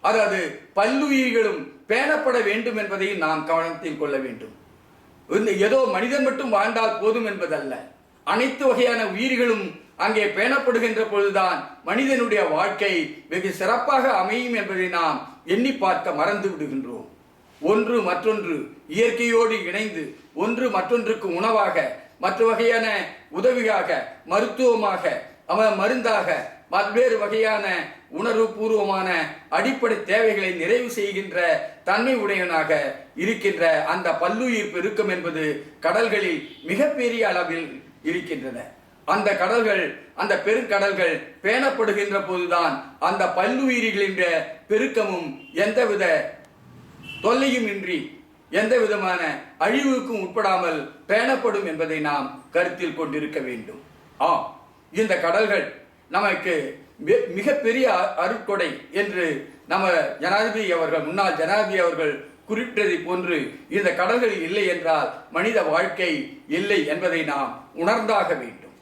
அதாவது பல்லுயிர்களும் பேணப்பட வேண்டும் என்பதை நாம் கவனத்தில் கொள்ள வேண்டும். ஏதோ மனிதன் மட்டும் வாழ்ந்தால் போதும் என்பதல்ல, அனைத்து வகையான உயிர்களும் அங்கே பேணப்படுகின்ற பொழுதுதான் மனிதனுடைய வாழ்க்கை வெகு சிறப்பாக அமையும் என்பதை நாம் எண்ணி பார்க்க மறந்து விடுகின்றோம். ஒன்று மற்றொன்று இயற்கையோடு இணைந்து ஒன்று மற்றொன்றுக்கு உணவாக, மற்ற வகையான உதவியாக, மருத்துவமாக, மருந்தாக, பல்வேறு வகையான உணர்வு பூர்வமான அடிப்படை தேவைகளை நிறைவு செய்கின்ற தன்மை உடையவனாக இருக்கின்ற அந்த பல்லுயிர் பெருக்கம் என்பது கடல்களில் மிகப்பெரிய அளவில் இருக்கின்றன. அந்த கடல்கள், அந்த பெருங்கடல்கள் பேணப்படுகின்ற போதுதான் அந்த பல்லுயிர்களின் பெருக்கமும் எந்தவித தொல்லையும் இன்றி எந்த விதமான அழிவுக்கும் உட்படாமல் பேணப்படும் என்பதை நாம் கருத்தில் கொண்டிருக்க வேண்டும். இந்த கடல்கள் நமக்கு மிகப்பெரிய அருட்கொடை என்று நம்ம ஜனாதிபதி அவர்கள், முன்னாள் ஜனாதிபதி அவர்கள் குறிப்பிட்டதை போன்று இந்த கடல்கள் இல்லை என்றால் மனித வாழ்க்கை இல்லை என்பதை நாம் உணர்ந்தாக வேண்டும்.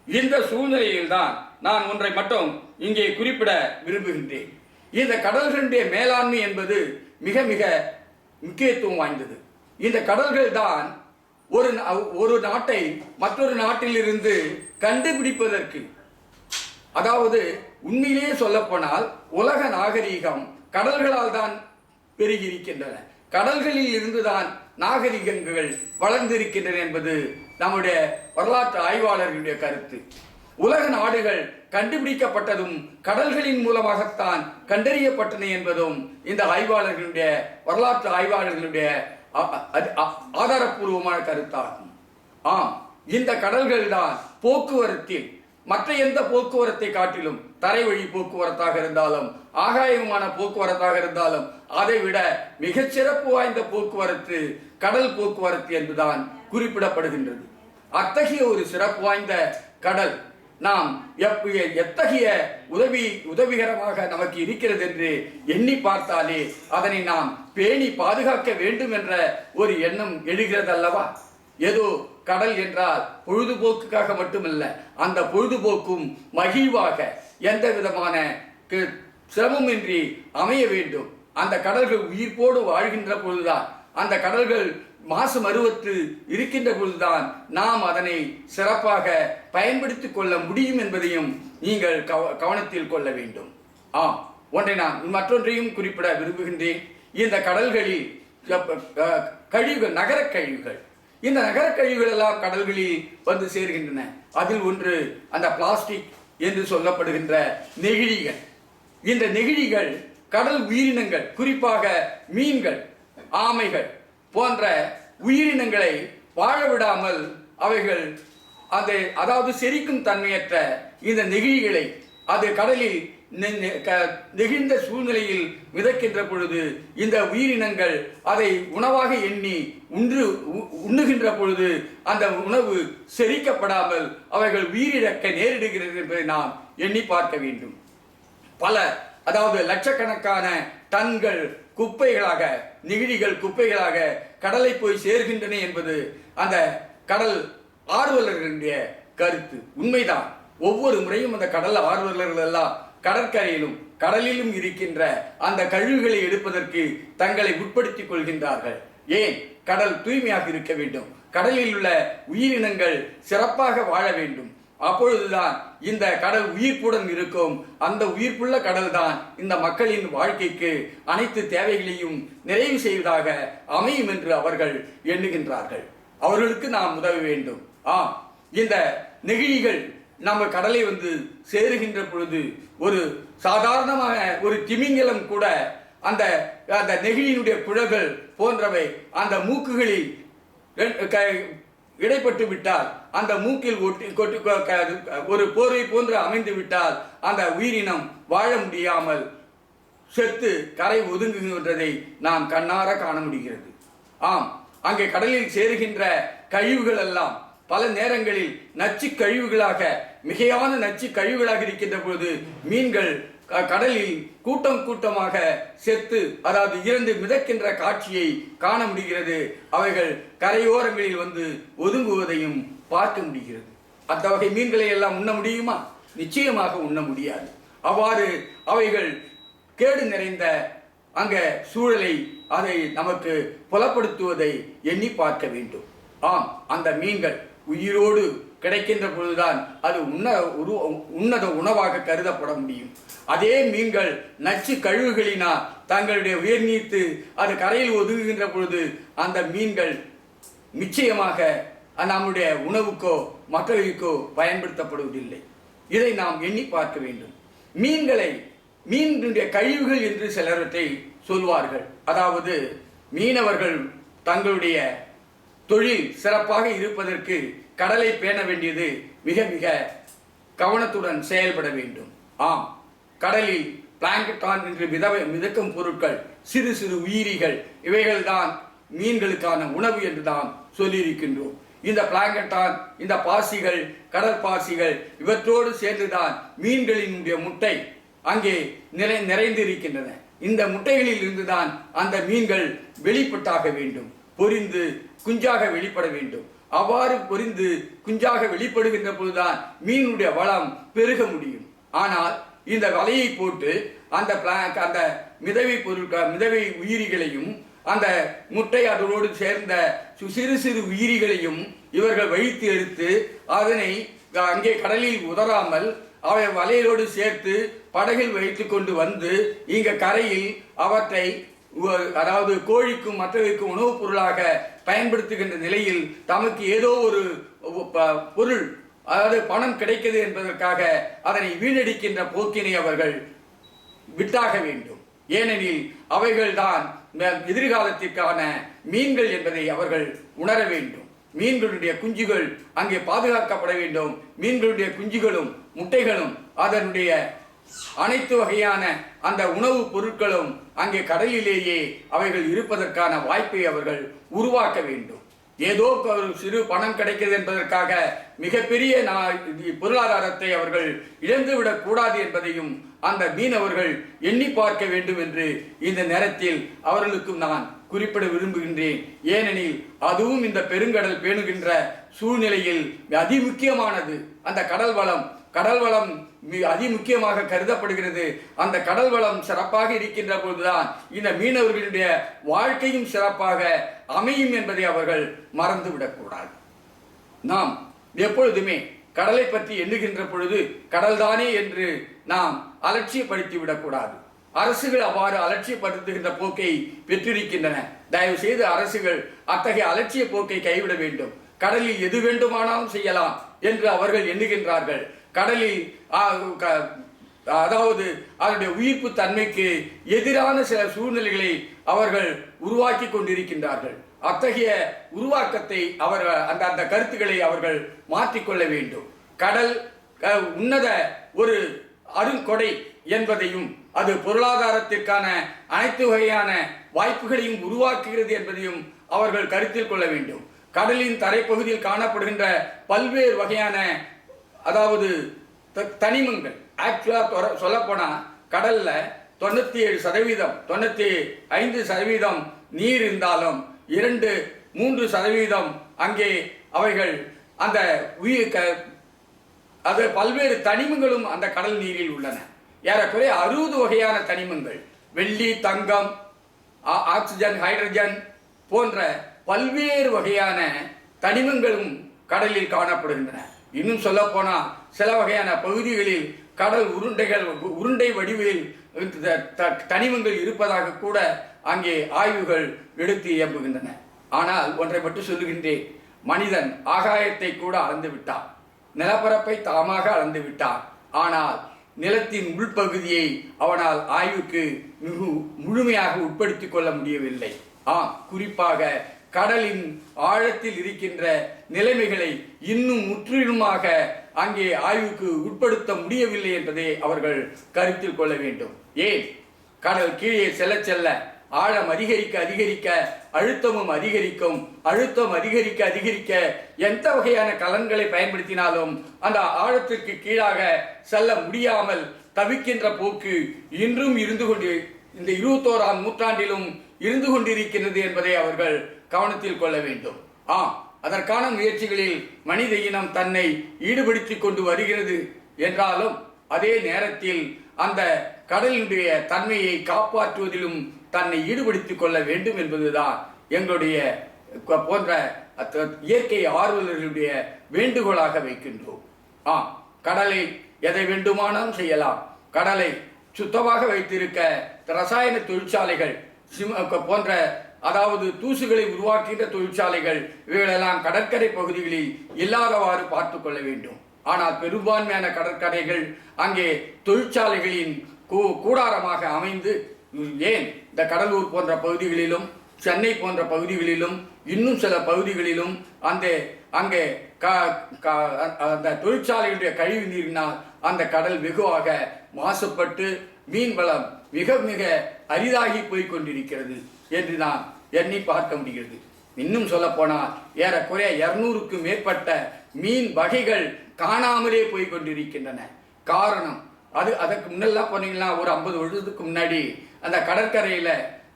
இந்த சூழ்நிலையில் தான் நான் ஒன்றை மட்டும் இங்கே குறிப்பிட விரும்புகின்றேன். இந்த கடல்களுடைய மேலாண்மை என்பது மிக மிக முக்கியத்துவம் வாய்ந்தது. இந்த கடல்கள் தான் ஒரு நாட்டை மற்றொரு நாட்டிலிருந்து கண்டுபிடிப்பதற்கு, அதாவது உண்மையிலேயே சொல்லப்போனால் உலக நாகரீகம் கடல்களால் தான் பெருகியிருக்கின்றன. கடல்களில் இருந்துதான் நாகரிகங்கள் வளர்ந்திருக்கின்றன என்பது நம்முடைய வரலாற்று ஆய்வாளர்களுடைய கருத்து. உலக நாடுகள் கண்டுபிடிக்கப்பட்டதும் கடல்களின் மூலமாகத்தான் கண்டறியப்பட்டன என்பதும் இந்த ஆய்வாளர்களுடைய வரலாற்று ஆய்வாளர்களுடைய ஆதாரப்பூர்வமான கருத்தாகும். ஆம், இந்த கடல்கள் தான் போக்குவரத்தில் மற்ற எந்த போக்குவரத்தை காட்டிலும் தரை வழி போக்குவரத்தாக இருந்தாலும் ஆகாய விமான போக்குவரத்தாக இருந்தாலும் அதை விட மிகச்சிறப்பு வாய்ந்த போக்குவரத்து கடல் போக்குவரத்து என்றுதான் குறிப்பிடப்படுகின்றது. அத்தகைய ஒரு சிறப்பு வாய்ந்த கடல் நாம் எத்தகைய உதவிகரமாக நமக்கு இருக்கிறது என்று எண்ணி பார்த்தாலே அதனை நாம் பேணி பாதுகாக்க வேண்டும் என்ற ஒரு எண்ணம் எழுகிறது அல்லவா? ஏதோ கடல் என்றால் பொழுதுபோக்குக்காக மட்டுமல்ல, அந்த பொழுதுபோக்கும் மகிழ்வாக எந்த விதமான சிரமமின்றி அமைய வேண்டும். அந்த கடல்கள் உயிர்ப்போடு வாழ்கின்ற பொழுதுதான், அந்த கடல்கள் மாசு மறுவற்று இருக்கின்ற பொழுதுதான் நாம் அதனை சிறப்பாக பயன்படுத்திக் கொள்ள முடியும் என்பதையும் நீங்கள் கவனத்தில் கொள்ள வேண்டும். ஆம், ஒன்றை நான் மற்றொன்றையும் குறிப்பிட விரும்புகின்றேன். இந்த கடல்களில் கழிவுகள், நகர கழிவுகள், இந்த நகர கழிவுகள் எல்லாம் கடல்களில் வந்து சேர்கின்றன. அதில் ஒன்று அந்த பிளாஸ்டிக் என்று சொல்லப்படுகின்ற நெகிழிகள். இந்த நெகிழிகள் கடல் உயிரினங்கள், குறிப்பாக மீன்கள், ஆமைகள் போன்ற உயிரினங்களை வாழ விடாமல் அவைகள் அதாவது செரிக்கும் தன்மையற்ற இந்த நெகிழிகளை அது கடலில் நெகிழ்ந்த சூழ்நிலையில் மிதக்கின்ற பொழுது இந்த உயிரினங்கள் அதை உணவாக எண்ணி உண்ணுகின்ற பொழுது அந்த உணவு செரிக்கப்படாமல் அவைகள் உயிரிழக்க நேரிடுகிறது என்பதை நாம் எண்ணி பார்க்க வேண்டும். அதாவது லட்சக்கணக்கான டன்கள் குப்பைகளாக, நெகிழிகள் குப்பைகளாக கடலை போய் சேர்கின்றன என்பது அந்த கடல் ஆர்வலர்களுடைய கருத்து. உண்மைதான். ஒவ்வொரு முறையும் அந்த கடல் ஆர்வலர்கள் எல்லாம் கடற்கரையிலும் கடலிலும் இருக்கின்ற அந்த கழிவுகளை எடுப்பதற்கு தங்களை உட்படுத்திக் கொள்கின்றார்கள். ஏன்? கடல் தூய்மையாக இருக்க வேண்டும், கடலில் உள்ள உயிரினங்கள் சிறப்பாக வாழ வேண்டும். அப்பொழுதுதான் இந்த கடல் உயிர்ப்புடன் இருக்கும். அந்த உயிர்ப்புள்ள கடல் தான் இந்த மக்களின் வாழ்க்கைக்கு அனைத்து தேவைகளையும் நிறைவு செய்வதாக அமையும் என்று அவர்கள் எண்ணுகின்றார்கள். அவர்களுக்கு நாம் உதவ வேண்டும். இந்த நெகிழிகள் நம்ம கடலை வந்து சேருகின்ற பொழுது ஒரு சாதாரணமாக ஒரு திமிங்கலம் கூட அந்த நெகிழியினுடைய குழல்கள் போன்றவை அந்த மூக்குகளில் இடைப்பட்டு விட்டால், அந்த மூக்கில் ஒரு போர்வை போன்று அமைந்து விட்டால் அந்த உயிரினம் வாழ முடியாமல் செத்து கரை ஒதுங்குகின்றதை நாம் கண்ணார காண முடிகிறது. ஆம், அங்கே கடலில் சேருகின்ற கழிவுகள் எல்லாம் பல நேரங்களில் நச்சு கழிவுகளாக, மிகையான நச்சு கழிவுகளாக இருக்கின்ற பொழுது மீன்கள் கடலில் கூட்டம் கூட்டமாக செத்து, அதாவது இறந்து மிதக்கின்ற காட்சியை காண முடிகிறது. அவைகள் கரையோரங்களில் வந்து ஒதுங்குவதையும் பார்க்க முடிகிறது. அந்த வகை மீன்களை எல்லாம் உண்ண முடியுமா? நிச்சயமாக உண்ண முடியாது. அவ்வாறு அவைகள் கேடு நிறைந்த அங்க சூழலை அதை நமக்கு புலப்படுத்துவதை எண்ணி பார்க்க வேண்டும். ஆம், அந்த மீன்கள் உயிரோடு கிடைக்கின்ற பொழுதுதான் அது உன்னத உணவாக கருதப்பட முடியும். அதே மீன்கள் நச்சு கழிவுகளினால் தங்களுடைய உயிர் நீத்து அது கரையில் ஒதுங்குகின்ற பொழுது அந்த மீன்கள் நிச்சயமாக நம்முடைய உணவுக்கோ மற்றவைக்கோ பயன்படுத்தப்படுவதில்லை. இதை நாம் எண்ணி பார்க்க வேண்டும். மீனுடைய கழிவுகள் என்று சிலவற்றை சொல்வார்கள். அதாவது மீனவர்கள் தங்களுடைய தொழில் சிறப்பாக இருப்பதற்கு கடலை பேண வேண்டியது மிக மிக கவனத்துடன் செயல்பட வேண்டும். ஆம், கடலில் பிளாங்கட்டான் என்று மிதக்கும் பொருட்கள், சிறு சிறு உயிரிகள், இவைகள்தான் மீன்களுக்கான உணவு என்று தான் சொல்லியிருக்கின்றோம். இந்த பிளாங்கட்டான், இந்த பாசிகள், கடல் பாசிகள் இவற்றோடு சேர்ந்துதான் மீன்களினுடைய முட்டை அங்கே நிறைந்திருக்கின்றன. இந்த முட்டைகளில் இருந்துதான் அந்த மீன்கள் வெளிப்பட்டாக வேண்டும், பொரிந்து குஞ்சாக வெளிப்பட வேண்டும். அவ்வாறு பொரிந்து குஞ்சாக வெளிப்படுகின்ற பொழுதுதான் மீனுடைய வளம் பெருக முடியும். ஆனால் இந்த வலையை போட்டு அந்த மிதவை உயிரிகளையும் அந்த முட்டை அதோடு சேர்ந்த சிறு சிறு உயிரிகளையும் இவர்கள் வைத்து எடுத்து அதனை அங்கே கடலில் உதறாமல் அவை வலையோடு சேர்த்து படகில் வைத்து கொண்டு வந்து இங்க கரையில் அவற்றை, அதாவது கோழிக்கும் மற்றவைக்கும் உணவுப் பொருளாக பயன்படுத்துகின்ற நிலையில் தமக்கு ஏதோ ஒரு பொருள் அதாவது பணம் கிடைக்கிறது என்பதற்காக அதனை வீணடிக்கின்ற போக்கினை அவர்கள் விட்டாக வேண்டும். ஏனெனில் அவைகள்தான் எதிர்காலத்திற்கான மீன்கள் என்பதை அவர்கள் உணர வேண்டும். மீன்களுடைய குஞ்சுகள் அங்கே பாதுகாக்கப்பட வேண்டும். மீன்களுடைய குஞ்சுகளும் முட்டைகளும் அதனுடைய அனைத்து வகையான அந்த உணவுப் பொருட்களும் அங்கே கடலிலேயே அவைகள் இருப்பதற்கான வாய்ப்பை அவர்கள் உருவாக்க வேண்டும். ஏதோ ஒரு சிறு பணம் கிடைக்கிறது என்பதற்காக மிகப்பெரிய பொருளாதாரத்தை அவர்கள் இழந்துவிடக் கூடாது என்பதையும் அந்த மீனவர்கள் எண்ணி பார்க்க வேண்டும் என்று இந்த நேரத்தில் அவர்களுக்கும் நான் குறிப்பிட விரும்புகின்றேன். ஏனெனில் அதுவும் இந்த பெருங்கடல் பேணுகின்ற சூழ்நிலையில் அதிமுக்கியமானது. அந்த கடல் வளம் அதிமுக்கியமாக கருதப்படுகிறது. அந்த கடல் வளம் சிறப்பாக இருக்கின்ற பொழுதுதான் இந்த மீனவர்களுடைய வாழ்க்கையும் சிறப்பாக அமையும் என்பதை அவர்கள் மறந்துவிடக்கூடாது. நாம் எப்பொழுதுமே கடலை பற்றி எண்ணுகின்ற பொழுது கடல்தானே என்று நாம் அலட்சியப்படுத்தி விடக்கூடாது. அரசுகள் அவ்வாறு அலட்சியப்படுத்துகின்ற போக்கை பெற்றிருக்கின்றன. தயவு செய்து அரசுகள் அத்தகைய அலட்சிய போக்கை கைவிட வேண்டும். கடலில் எது வேண்டுமானாலும் செய்யலாம் என்று அவர்கள் எண்ணுகின்றார்கள். கடலில் அதாவது அதனுடைய உயிர்ப்பு தன்மைக்கு எதிரான சில சூழ்நிலைகளை அவர்கள் உருவாக்கி கொண்டிருக்கின்றார்கள். அத்தகைய உருவாக்கத்தை அவர்கள் அந்த கருத்துக்களை அவர்கள் மாற்றிக்கொள்ள வேண்டும். கடல் உன்னத ஒரு அருங்கொடை என்பதையும் அது பொருளாதாரத்திற்கான அனைத்து வகையான வாய்ப்புகளையும் உருவாக்குகிறது என்பதையும் அவர்கள் கருத்தில் கொள்ள வேண்டும். கடலின் தரைப்பகுதியில் காணப்படுகின்ற பல்வேறு வகையான அதாவது தனிமங்கள், ஆக்சுவலா சொல்ல போனா கடல்ல 97%, 95% நீர் இருந்தாலும் 2-3% அங்கே அவைகள் அந்த அது பல்வேறு தனிமங்களும் அந்த கடல் நீரில் உள்ளன. ஏறக்குறைய 60 வகையான தனிமங்கள், வெள்ளி, தங்கம், ஆக்சிஜன், ஹைட்ரஜன் போன்ற பல்வேறு வகையான தனிமங்களும் கடலில் காணப்படுகின்றன. இன்னும் சொல்ல போனால் சில வகையான பகுதிகளில் கடல் உருண்டை வடிவில் தனிமங்கள் இருப்பதாக கூட அங்கே ஆய்வுகள் எடுத்து இயம்புகின்றன. ஆனால் ஒன்றை மட்டும் சொல்லுகின்றேன், மனிதன் ஆகாயத்தை கூட அளந்து விட்டான், நிலப்பரப்பை தாமாக அளந்து விட்டான். ஆனால் நிலத்தின் உள்பகுதியை அவனால் ஆய்வுக்கு முழுமையாக உட்படுத்திக் கொள்ள முடியவில்லை. குறிப்பாக கடலின் ஆழத்தில் இருக்கின்ற நிலைமைகளை இன்னும் முற்றிலுமாக அங்கே ஆய்வுக்கு உட்படுத்த முடியவில்லை என்பதை அவர்கள் கருத்தில் கொள்ள வேண்டும். ஏன், கடல் கீழே செல்ல செல்ல ஆழம் அதிகரிக்க அழுத்தமும் அதிகரிக்கும். அழுத்தம் அதிகரிக்க எந்த வகையான கலன்களை பயன்படுத்தினாலும் அந்த ஆழத்திற்கு கீழாக செல்ல முடியாமல் தவிக்கின்ற போக்கு இன்றும் இந்த 21ஆம் நூற்றாண்டிலும் இருந்து கொண்டிருக்கிறது என்பதை அவர்கள் கவனத்தில் கொள்ள வேண்டும். அதற்கான முயற்சிகளில் மனித இனம் தன்னை ஈடுபடுத்திக் கொண்டு வருகிறது என்றாலும் அதே நேரத்தில் அந்த கடலினுடைய தன்மையை காப்பாற்றுவதிலும் தன்னை ஈடுபடுத்திக் கொள்ள வேண்டும் என்பதுதான் எங்களுடைய போன்ற இயற்கை ஆர்வலர்களுடைய வேண்டுகோளாக வைக்கின்றோம். கடலை எதை வேண்டுமானாலும் செய்யலாம். கடலை சுத்தமாக வைத்திருக்க ரசாயன தொழிற்சாலைகள் போன்ற அதாவது தூசுகளை உருவாக்குகின்ற தொழிற்சாலைகள் இவைகளெல்லாம் கடற்கரை பகுதிகளில் இல்லாதவாறு பார்த்து கொள்ள வேண்டும். ஆனால் பெரும்பான்மையான கடற்கரைகள் அங்கே தொழிற்சாலைகளின் கூடாரமாக அமைந்து, ஏன் இந்த கடலூர் போன்ற பகுதிகளிலும் சென்னை போன்ற பகுதிகளிலும் இன்னும் சில பகுதிகளிலும் அங்கே அந்த தொழிற்சாலைகளுடைய கழிவு நீரினால் அந்த கடல் வெகுவாக மாசுபட்டு மீன் வளம் மிக மிக அரிதாகி போய் கொண்டிருக்கிறது என்று நாம் எண்ணி பார்க்க முடிகிறது. இன்னும் சொல்ல போனால் ஏறக்குறைய 200க்கும் மேற்பட்ட மீன் வகைகள் காணாமலே போய் கொண்டிருக்கின்றன. காரணம், அதற்கு முன்னெல்லாம் போனீங்கன்னா ஒரு 50 வருடத்துக்கு முன்னாடி அந்த கடற்கரையில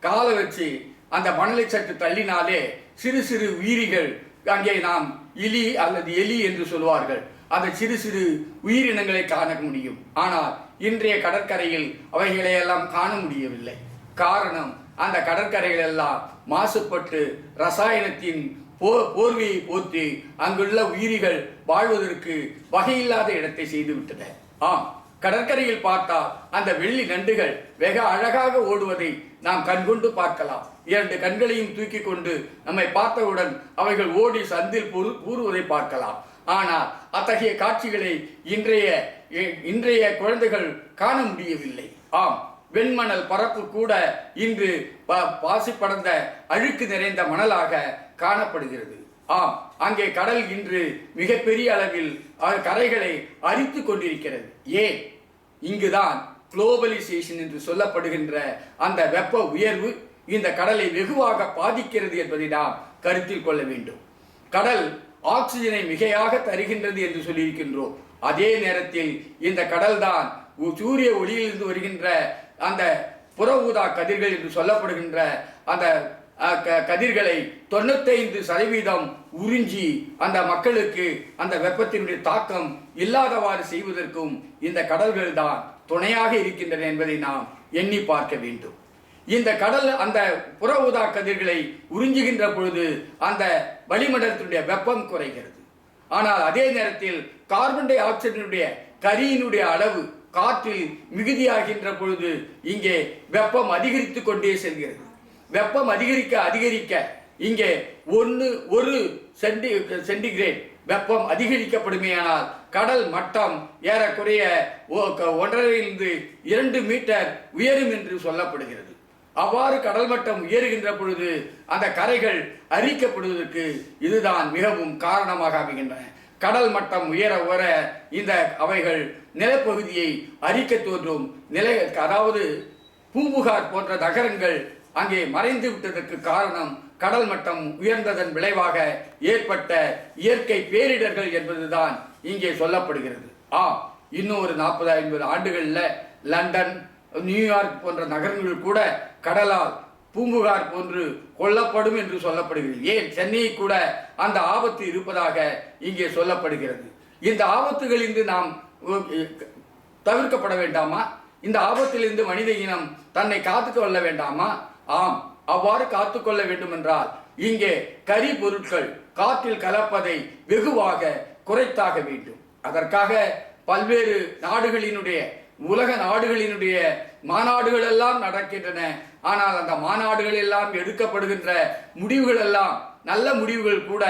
காலை வச்சு அந்த மணலை சற்று தள்ளினாலே சிறு சிறு உயிரிகள், அங்கே நாம் இலி அல்லது எலி என்று சொல்வார்கள், அந்த சிறு சிறு உயிரினங்களை காண முடியும். ஆனால் இன்றைய கடற்கரையில் அவைகளையெல்லாம் காண முடியவில்லை. காரணம், அந்த கடற்கரைகள் எல்லாம் மாசுபட்டு ரசாயனத்தின் போர்வையை போற்றி அங்குள்ள உயிரிகள் வாழ்வதற்கு வகையில்லாத இடத்தை செய்துவிட்டன. கடற்கரையில் பார்த்தால் அந்த வெள்ளி நண்டுகள் வெக அழகாக ஓடுவதை நாம் கண்கொண்டு பார்க்கலாம். 2 கண்களையும் தூக்கி கொண்டு நம்மை பார்த்தவுடன் அவைகள் ஓடி சந்தில் கூறுவதை பார்க்கலாம். ஆனால் அத்தகைய காட்சிகளை இன்றைய குழந்தைகள் காண முடியவில்லை. ஆம், வெண்மணல் பரப்பு கூட இன்று பாசி படர்ந்த அழுக்கு நிறைந்த மணலாக காணப்படுகிறது. ஆம், அங்கே கடல் இன்று மிகப்பெரிய அளவில் கரைகளை அரித்து கொண்டிருக்கிறது. ஏன்? இங்குதான் குளோபலைசேஷன் என்று சொல்லப்படுகின்ற அந்த வெப்ப உயர்வு இந்த கடலை வெகுவாக பாதிக்கிறது என்பதை நாம் கருத்தில் கொள்ள வேண்டும். கடல் ஆக்சிஜனை மிகையாக தருகின்றது என்று சொல்லியிருக்கின்றோம். அதே நேரத்தில் இந்த கடல் தான் சூரிய ஒளியிலிருந்து வருகின்ற அந்த புற ஊதா கதிர்கள் என்று சொல்லப்படுகின்ற அந்த கதிர்களை 95% உறிஞ்சி அந்த மக்களுக்கு அந்த வெப்பத்தினுடைய தாக்கம் இல்லாதவாறு செய்வதற்கும் இந்த கடல்கள் தான் துணையாக இருக்கின்றன என்பதை நாம் எண்ணி பார்க்க வேண்டும். இந்த கடல் அந்த புற ஊதா கதிர்களை உறிஞ்சுகின்ற பொழுது அந்த வளிமண்டலத்தினுடைய வெப்பம் குறைகிறது. ஆனால் அதே நேரத்தில் கார்பன் டை ஆக்சைடினுடைய கரியினுடைய அளவு காற்றில் மிகுதியாகின்ற பொழுது இங்கே வெப்பம் அதிகரித்து கொண்டே செல்கிறது. வெப்பம் அதிகரிக்க இங்கே 1 சென்டிகிரேட் வெப்பம் அதிகரிக்கப்படுமேயானால் கடல் மட்டம் ஏறக்குறைய 1.5 to 2 மீட்டர் உயரும் என்று சொல்லப்படுகிறது. அவ்வாறு கடல் மட்டம் உயருகின்ற பொழுது அந்த கரைகள் அரிக்கப்படுவதற்கு இதுதான் மிகவும் காரணமாக அமைகின்றன. கடல் மட்டம் உயர இந்த அவைகள் நிலப்பகுதியை அரிக்க தோன்றும். அதாவது பூம்புகார் போன்ற நகரங்கள் அங்கே மறைந்து விட்டதற்கு காரணம் கடல் மட்டம் உயர்ந்ததன் விளைவாக ஏற்பட்ட இயற்கை பேரிடர்கள் என்பதுதான் இங்கே சொல்லப்படுகிறது. இன்னும் ஒரு 40-50 ஆண்டுகளில் லண்டன், நியூயார்க் போன்ற நகரங்கள் கூட கடலால் பூம்புகார் போன்று கொல்லப்படும் என்று சொல்லப்படுகிறது. ஏன், சென்னையை கூட அந்த ஆபத்து இருப்பதாக இங்கே சொல்லப்படுகிறது. இந்த ஆபத்துகளிலிருந்து நாம் தவிர்க்கப்பட வேண்டாமா? இந்த ஆபத்திலிருந்து மனித இனம் தன்னை காத்துக்கொள்ள வேண்டாமா? ஆம், அவ்வாறு காத்துக்கொள்ள வேண்டும் என்றால் இங்கே கரி பொருட்கள் காற்றில் கலப்பதை வெகுவாக குறைத்தாக வேண்டும். அதற்காக பல்வேறு நாடுகளினுடைய உலக நாடுகளினுடைய மாநாடுகள் எல்லாம் நடக்கின்றன. ஆனால் அந்த மாநாடுகள் எல்லாம் எடுக்கப்படுகின்ற முடிவுகள் எல்லாம் நல்ல முடிவுகள் கூட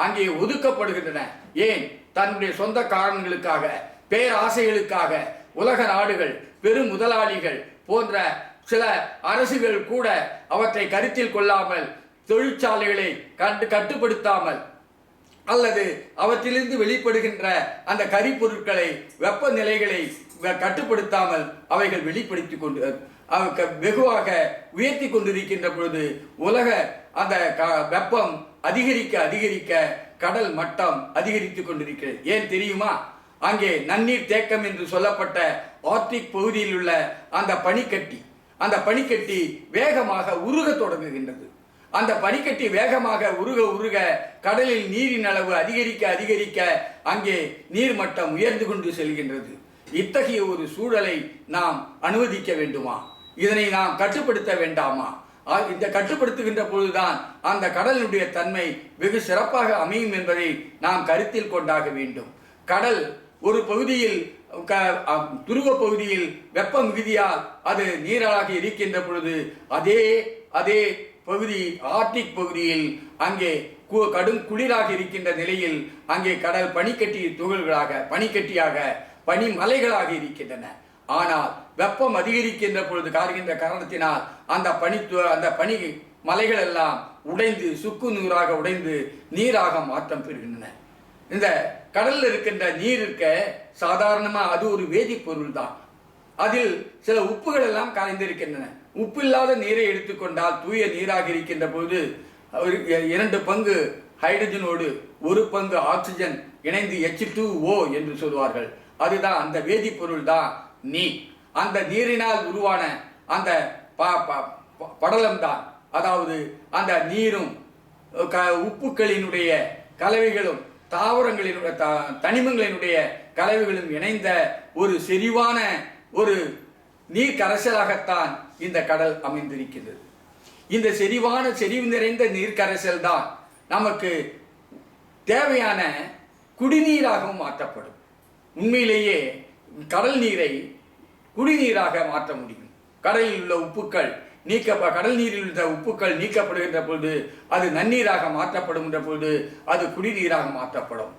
அங்கே ஒதுக்கப்படுகின்றன. ஏன்? தன்னுடைய சொந்த காரணங்களுக்காக, பேராசைகளுக்காக உலக நாடுகள், பெரும் முதலாளிகள் போன்ற சில அரசுகள் கூட அவற்றை கருத்தில் கொள்ளாமல், தொழிற்சாலைகளை கட்டுப்படுத்தாமல் அல்லது அவற்றிலிருந்து வெளிப்படுகின்ற அந்த கரிப்பொருட்களை, வெப்பநிலைகளை கட்டுப்படுத்தாமல் அவைகள் வெளிப்படுத்தி கொண்டு வெகுவாக உயர்த்தி கொண்டிருக்கின்ற பொழுது உலக அந்த வெப்பம் அதிகரிக்க கடல் மட்டம் அதிகரித்து கொண்டிருக்கிறது. ஏன் தெரியுமா? அங்கே நன்னீர் தேக்கம் என்று சொல்லப்பட்ட ஆர்டிக் பகுதியில் உள்ள அந்த பனிக்கட்டி வேகமாக உருக தொடங்குகின்றது. அந்த பனிக்கட்டி வேகமாக உருக கடலில் நீரின் அளவு அதிகரிக்க அங்கே நீர்மட்டம் உயர்ந்து கொண்டு செல்கின்றது. இத்தகைய ஒரு சூழலை நாம் அனுமதிக்க வேண்டுமா? இதனை நாம் கட்டுப்படுத்த வேண்டாமா? இந்த கட்டுப்படுத்துகின்ற பொழுதுதான் அந்த கடலினுடைய தன்மை வெகு சிறப்பாக அமையும் என்பதை நாம் கருத்தில் கொண்டாக வேண்டும். கடல் ஒரு பகுதியில், துருவ பகுதியில் வெப்ப மிகுதியால் அது நீராக இருக்கின்ற பொழுது அதே பகுதி ஆர்டிக் பகுதியில் அங்கே கடும் குளிராக இருக்கின்ற நிலையில் அங்கே கடல் பனிக்கட்டியாக பனிமலைகளாக இருக்கின்றன. ஆனால் வெப்பம் அதிகரிக்கின்ற பொழுது காரணத்தினால் அந்த பனி மலைகள் எல்லாம் உடைந்து சுக்கு நூறாக உடைந்து நீராக மாற்றம் பெறுகின்றன. இந்த கடலில் இருக்கின்ற நீர் சாதாரணமாக அது ஒரு வேதிப்பொருள் தான். அதில் சில உப்புகள் எல்லாம் கலந்திருக்கின்றன. உப்பு இல்லாத நீரை எடுத்துக்கொண்டால் தூய நீராக இருக்கின்ற பொழுது 2 பங்கு ஹைட்ரஜனோடு 1 பங்கு ஆக்சிஜன் இணைந்து H2O என்று சொல்வார்கள். அதுதான் அந்த வேதிப்பொருள் தான் நீர். அந்த நீரினால் உருவான அந்த படலம் தான், அதாவது அந்த நீரும் உப்புக்களினுடைய கலவைகளும் தாவரங்களினுடைய தனிமங்களினுடைய கலவைகளும் இணைந்த ஒரு செறிவான ஒரு நீர் கரைசலாகத்தான் இந்த கடல் அமைந்திருக்கிறது. இந்த செறிவு நிறைந்த நீர் கரைசல் தான் நமக்கு தேவையான குடிநீராகவும் மாற்றப்படும். உண்மையிலேயே கடல் நீரை குடிநீராக மாற்ற முடியும். கடலில் உள்ள உப்புக்கள் கடல் நீரில் உள்ள உப்புக்கள் நீக்கப்படுகின்ற பொழுது அது நன்னீராக மாற்றப்படுகின்ற பொழுது அது குடிநீராக மாற்றப்படும்.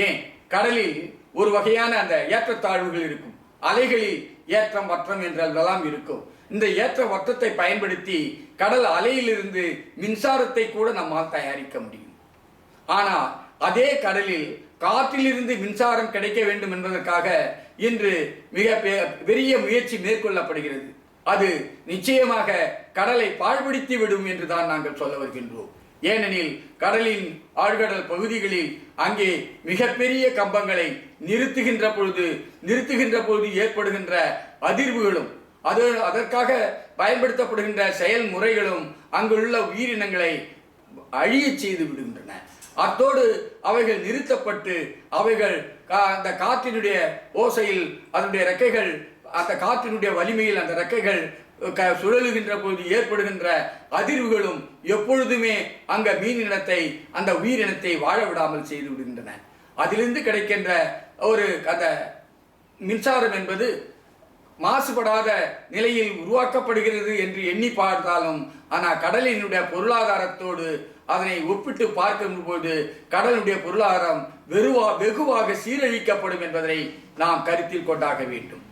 ஏன் கடலில் ஒரு வகையான அந்த ஏற்றத்தாழ்வுகள் இருக்கும், அலைகளில் ஏற்றம் வற்றம் என்றெல்லாம் இருக்கும். இந்த ஏற்ற வற்றத்தை பயன்படுத்தி கடல் அலையிலிருந்து மின்சாரத்தை கூட நம்மால் தயாரிக்க முடியும். ஆனால் அதே கடலில் காற்றிலிருந்து மின்சாரம் கிடைக்க வேண்டும் என்பதற்காக இன்று மிக பெரிய முயற்சி மேற்கொள்ளப்படுகிறது. அது நிச்சயமாக கடலை பாழ்படுத்தி விடும் என்றுதான் நாங்கள் சொல்ல வருகின்றோம். ஏனெனில் கடலின் ஆழ்கடல் பகுதிகளில் அங்கே மிகப்பெரிய கம்பங்களை நிறுத்துகின்ற பொழுது ஏற்படுகின்ற அதிர்வுகளும் அதற்காக பயன்படுத்தப்படுகின்ற செயல்முறைகளும் அங்குள்ள உயிரினங்களை அழிய செய்து விடுகின்றன. அத்தோடு அவைகள் நிறுத்தப்பட்டு அவைகள் அந்த காற்றினுடைய ஓசையில் அதனுடைய ரெக்கைகள், அந்த காற்றினுடைய வலிமையில் அந்த ரெக்கைகள் சுழலுகின்ற பொழுது ஏற்படுகின்ற அதிர்வுகளும் எப்பொழுதுமே அங்க மீனினத்தை, அந்த உயிரினத்தை வாழ விடாமல் செய்து விடுகின்றன. அதிலிருந்து கிடைக்கின்ற அந்த மின்சாரம் என்பது மாசுபடாத நிலையில் உருவாக்கப்படுகிறது என்று எண்ணி பார்த்தாலும், ஆனால் கடலினுடைய பொருளாதாரத்தோடு அதனை ஒப்பிட்டு பார்க்கும்போது கடலுடைய பொருளாதாரம் வெகுவாக சீரழிக்கப்படும் என்பதை நாம் கருத்தில் கொண்டாக வேண்டும்.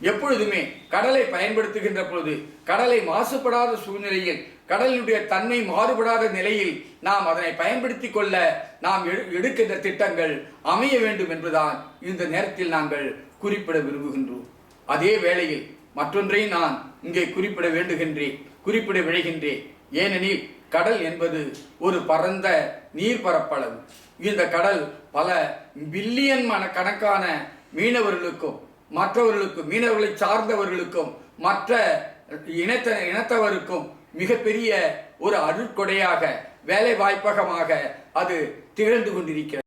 எப்பொழுதுமே கடலை பயன்படுத்துகின்ற பொழுது கடலை மாசுபடாத சூழ்நிலையில், கடலினுடைய தன்மை மாறுபடாத நிலையில் நாம் அதனை பயன்படுத்தி கொள்ள நாம் எடுக்கின்ற திட்டங்கள் அமைய வேண்டும் என்பதுதான் இந்த நேரத்தில் நாங்கள் குறிப்பிட விரும்புகின்றோம். அதே வேளையில் மற்றொன்றை நான் இங்கே குறிப்பிட விழைகின்றேன். ஏனெனில் கடல் என்பது ஒரு பரந்த நீர்பரப்பளவு. இந்த கடல் பல பில்லியன் கணக்கான மீனவர்களுக்கும் மீனவர்களை சார்ந்தவர்களுக்கும் மற்ற இனத்தவருக்கும் மிகப்பெரிய ஒரு அருட்கொடையாக, வேலை வாய்ப்பகமாக அது திகழ்ந்து கொண்டிருக்கிறது.